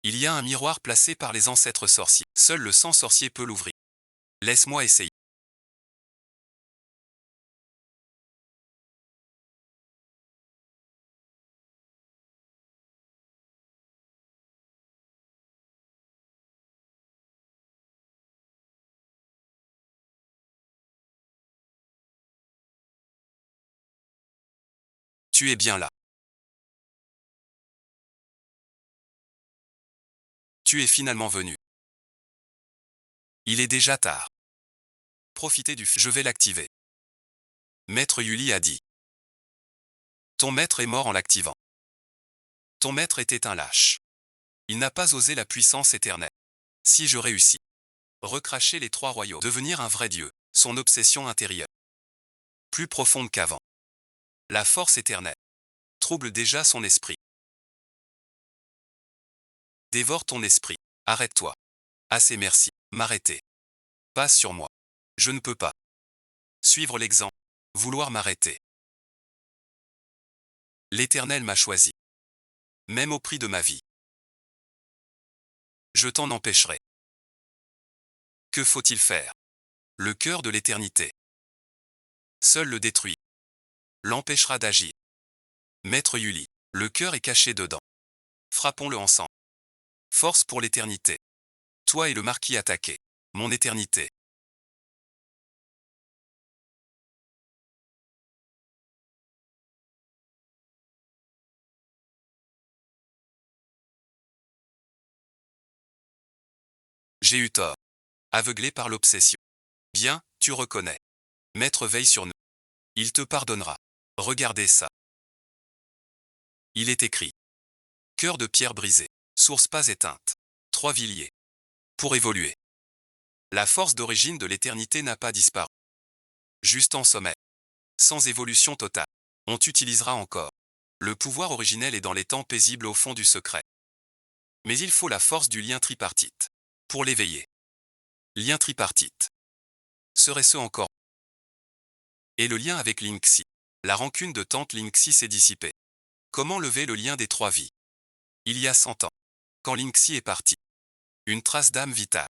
Il y a un miroir placé par les ancêtres sorciers. Seul le sang sorcier peut l'ouvrir. Laisse-moi essayer. Tu es bien là. Tu es finalement venu. Il est déjà tard. Profitez du Je vais l'activer. Maître Yuli a dit. Ton maître est mort en l'activant. Ton maître était un lâche. Il n'a pas osé la puissance éternelle. Si je réussis. Recracher les 3 royaumes. Devenir un vrai dieu. Son obsession intérieure. Plus profonde qu'avant. La force éternelle. Trouble déjà son esprit. Dévore ton esprit. Arrête-toi. Assez merci. M'arrêter. Passe sur moi. Je ne peux pas. Suivre l'exemple. Vouloir m'arrêter. L'Éternel m'a choisi. Même au prix de ma vie. Je t'en empêcherai. Que faut-il faire? Le cœur de l'éternité. Seul le détruit. L'empêchera d'agir. Maître Yuli. Le cœur est caché dedans. Frappons-le ensemble. Force pour l'éternité. Toi et le marquis attaqués. Mon éternité. J'ai eu tort. Aveuglé par l'obsession. Bien, tu reconnais. Maître veille sur nous. Il te pardonnera. Regardez ça. Il est écrit. Cœur de pierre brisé. Source pas éteinte. 3 Villiers. Pour évoluer. La force d'origine de l'éternité n'a pas disparu. Juste en sommet. Sans évolution totale. On t'utilisera encore. Le pouvoir originel est dans les temps paisibles au fond du secret. Mais il faut la force du lien tripartite. Pour l'éveiller. Lien tripartite. Serait-ce encore? Et le lien avec Linxi. La rancune de tante Linxi s'est dissipée. Comment lever le lien des 3 vies? Il y a 100 ans. Quand Linxi est parti. Une trace d'âme vitale.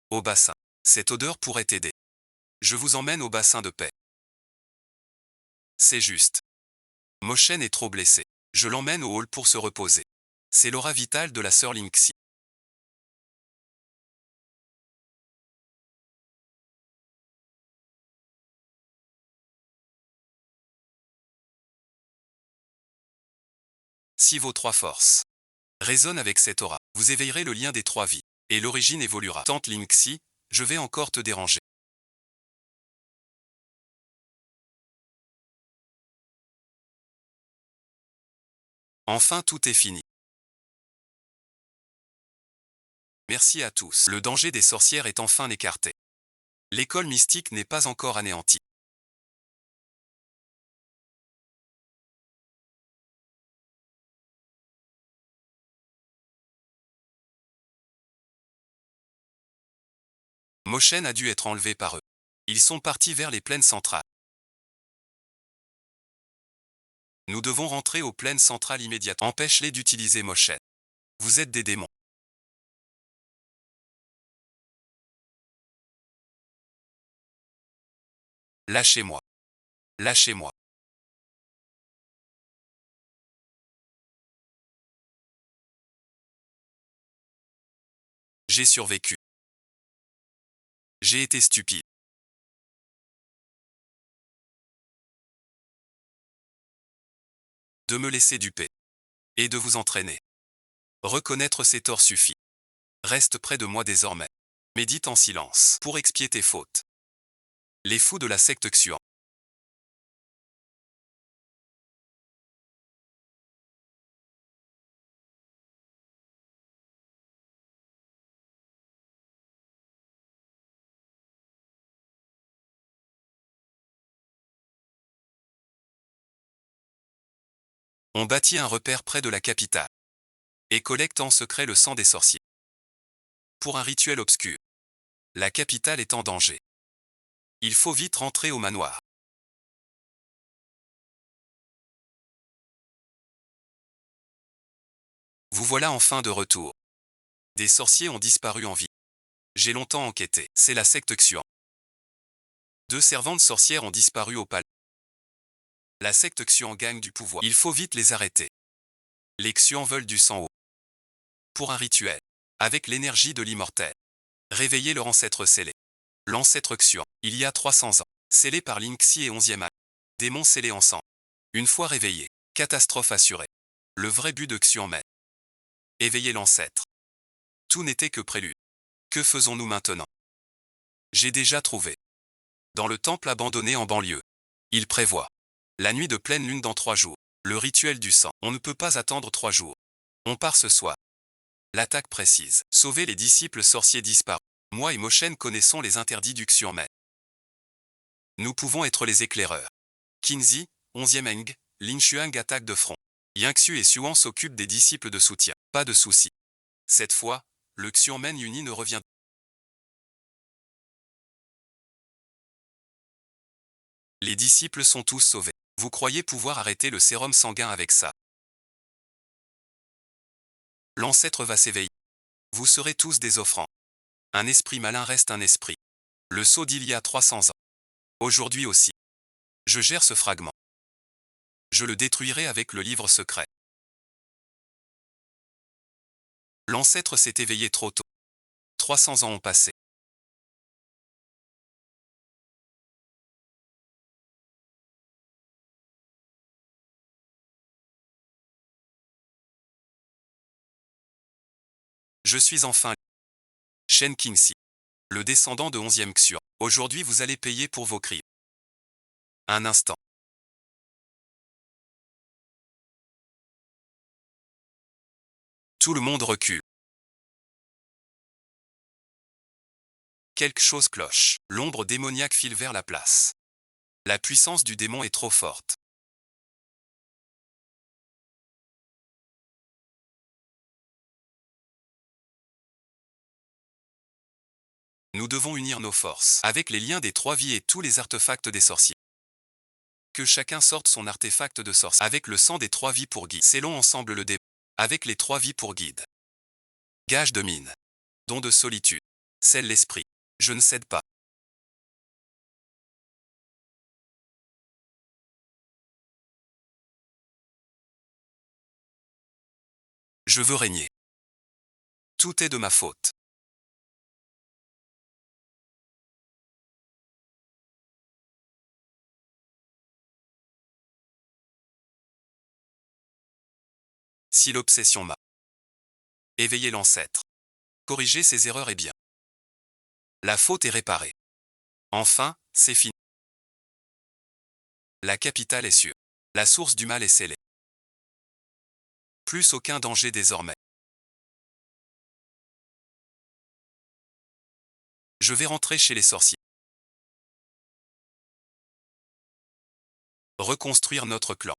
Au bassin. Cette odeur pourrait t'aider. Je vous emmène au bassin de paix. C'est juste. Moshen est trop blessé. Je l'emmène au hall pour se reposer. C'est l'aura vitale de la sœur Linxi. Si vos 3 forces résonnent avec cette aura, vous éveillerez le lien des 3 vies. Et l'origine évoluera. Tante Linxi, je vais encore te déranger. Enfin tout est fini. Merci à tous. Le danger des sorcières est enfin écarté. L'école mystique n'est pas encore anéantie. Moshen a dû être enlevé par eux. Ils sont partis vers les plaines centrales. Nous devons rentrer aux plaines centrales immédiatement. Empêche-les d'utiliser Moshen. Vous êtes des démons. Lâchez-moi. Lâchez-moi. J'ai survécu. J'ai été stupide. De me laisser duper. Et de vous entraîner. Reconnaître ses torts suffit. Reste près de moi désormais. Médite en silence pour expier tes fautes. Les fous de la secte Xuan. On bâtit un repère près de la capitale. Et collecte en secret le sang des sorciers. Pour un rituel obscur. La capitale est en danger. Il faut vite rentrer au manoir. Vous voilà enfin de retour. Des sorciers ont disparu en vie. J'ai longtemps enquêté. C'est la secte Xuan. 2 servantes sorcières ont disparu au palais. La secte Xuan gagne du pouvoir. Il faut vite les arrêter. Les Xuan veulent du sang haut. Pour un rituel. Avec l'énergie de l'immortel. Réveiller leur ancêtre scellé. L'ancêtre Xuan, il y a 300 ans. Scellé par Lingxi et 11e âge. Démons scellés ensemble. Une fois réveillés. Catastrophe assurée. Le vrai but de Xuan. Éveiller l'ancêtre. Tout n'était que prélude. Que faisons-nous maintenant? J'ai déjà trouvé. Dans le temple abandonné en banlieue. Il prévoit. La nuit de pleine lune dans 3 jours. Le rituel du sang. On ne peut pas attendre 3 jours. On part ce soir. L'attaque précise. Sauver les disciples sorciers disparus. Moi et Moshen connaissons les interdits du Xuanmen. Nous pouvons être les éclaireurs. Qinzi, 11e Eng, Lin Xuang attaque de front. Yangxu et Xuan s'occupent des disciples de soutien. Pas de souci. Cette fois, le Xuanmen uni ne revient. Les disciples sont tous sauvés. Vous croyez pouvoir arrêter le sérum sanguin avec ça? L'ancêtre va s'éveiller. Vous serez tous des offrands. Un esprit malin reste un esprit. Le sceau d'il y a 300 ans. Aujourd'hui aussi. Je gère ce fragment. Je le détruirai avec le livre secret. L'ancêtre s'est éveillé trop tôt. 300 ans ont passé. Je suis enfin Shen Qingxi, le descendant de 11e Xuan. Aujourd'hui vous allez payer pour vos crimes. Un instant. Tout le monde recule. Quelque chose cloche. L'ombre démoniaque file vers la place. La puissance du démon est trop forte. Nous devons unir nos forces, avec les liens des 3 vies et tous les artefacts des sorciers. Que chacun sorte son artefact de sorcier, avec le sang des 3 vies pour guide. Scellons ensemble le démon, avec les 3 vies pour guide. Gage de mine. Don de solitude. Scelle l'esprit. Je ne cède pas. Je veux régner. Tout est de ma faute. Si l'obsession m'a éveillé l'ancêtre. Corriger ses erreurs est bien. La faute est réparée. Enfin, c'est fini. La capitale est sûre. La source du mal est scellée. Plus aucun danger désormais. Je vais rentrer chez les sorciers. Reconstruire notre clan.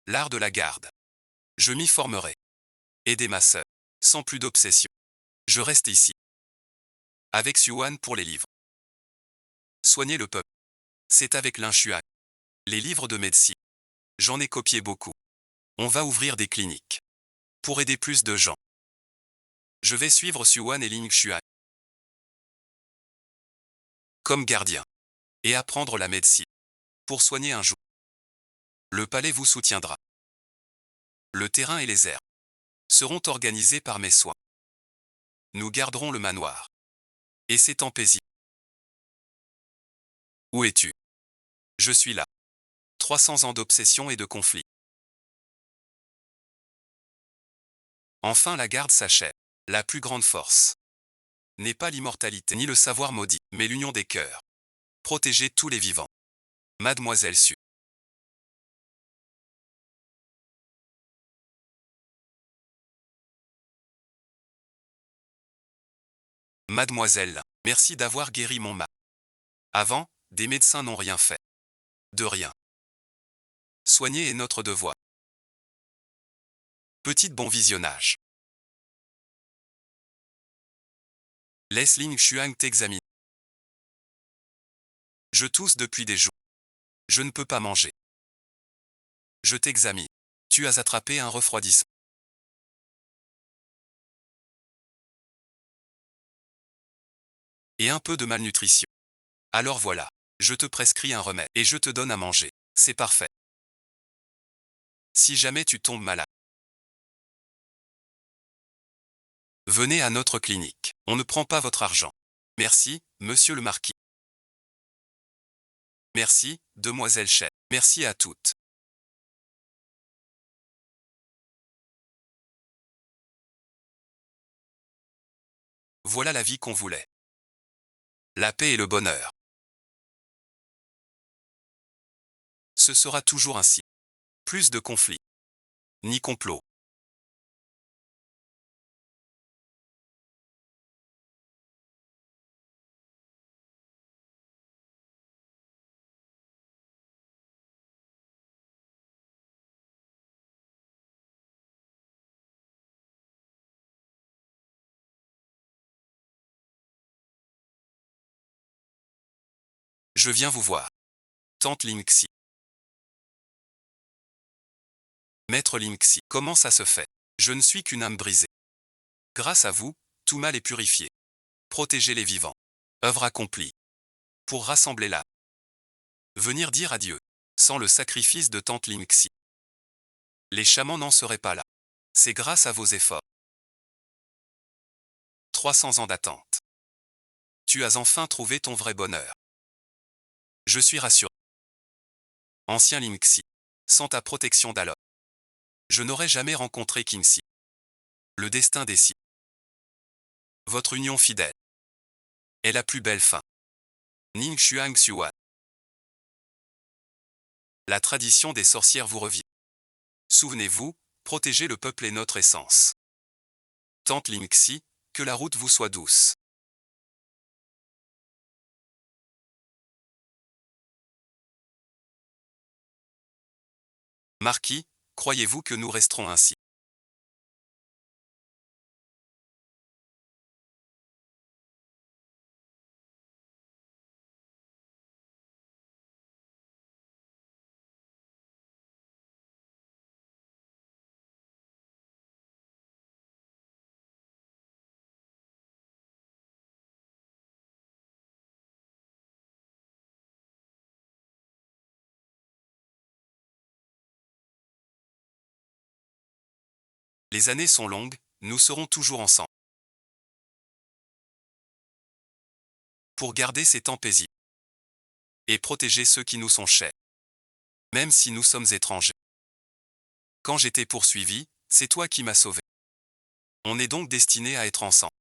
L'art de la garde. Je m'y formerai. Aider ma sœur. Sans plus d'obsession. Je reste ici. Avec Xuan pour les livres. Soigner le peuple. C'est avec l'Inshuan. Les livres de médecine. J'en ai copié beaucoup. On va ouvrir des cliniques. Pour aider plus de gens. Je vais suivre Xuan et Ling Xuan. Comme gardien. Et apprendre la médecine. Pour soigner un jour. Le palais vous soutiendra. Le terrain et les airs seront organisés par mes soins. Nous garderons le manoir. Et c'est en paisible. Où es-tu? Je suis là. 300 ans d'obsession et de conflit. Enfin la garde s'achève. La plus grande force n'est pas l'immortalité ni le savoir maudit, mais l'union des cœurs. Protéger tous les vivants. Mademoiselle Su. Mademoiselle, merci d'avoir guéri mon mal. Avant, des médecins n'ont rien fait. De rien. Soigner est notre devoir. Petit bon visionnage. Laisse Ling Xuang t'examiner. Je tousse depuis des jours. Je ne peux pas manger. Je t'examine. Tu as attrapé un refroidissement. Et un peu de malnutrition. Alors voilà. Je te prescris un remède et je te donne à manger. C'est parfait. Si jamais tu tombes malade, venez à notre clinique. On ne prend pas votre argent. Merci, monsieur le marquis. Merci, demoiselle Chef. Merci à toutes. Voilà la vie qu'on voulait. La paix et le bonheur. Ce sera toujours ainsi. Plus de conflits. Ni complot. Je viens vous voir. Tante Linksy. Maître Linksy, comment ça se fait? Je ne suis qu'une âme brisée. Grâce à vous, tout mal est purifié. Protégez les vivants. Œuvre accomplie. Pour rassembler l'âme. Venir dire adieu. Sans le sacrifice de Tante Linksy, les chamans n'en seraient pas là. C'est grâce à vos efforts. 300 ans d'attente. Tu as enfin trouvé ton vrai bonheur. Je suis rassuré. Ancien Linksy. Sans ta protection d'alors, je n'aurais jamais rencontré Kimsy. Le destin décide. Votre union fidèle est la plus belle fin. Ning Xuang Xuan. La tradition des sorcières vous revient. Souvenez-vous, protégez le peuple et notre essence. Tante Linksy, que la route vous soit douce. Marquis, croyez-vous que nous resterons ainsi? Les années sont longues, nous serons toujours ensemble. Pour garder ces temps paisibles. Et protéger ceux qui nous sont chers. Même si nous sommes étrangers. Quand j'étais poursuivi, c'est toi qui m'as sauvé. On est donc destinés à être ensemble.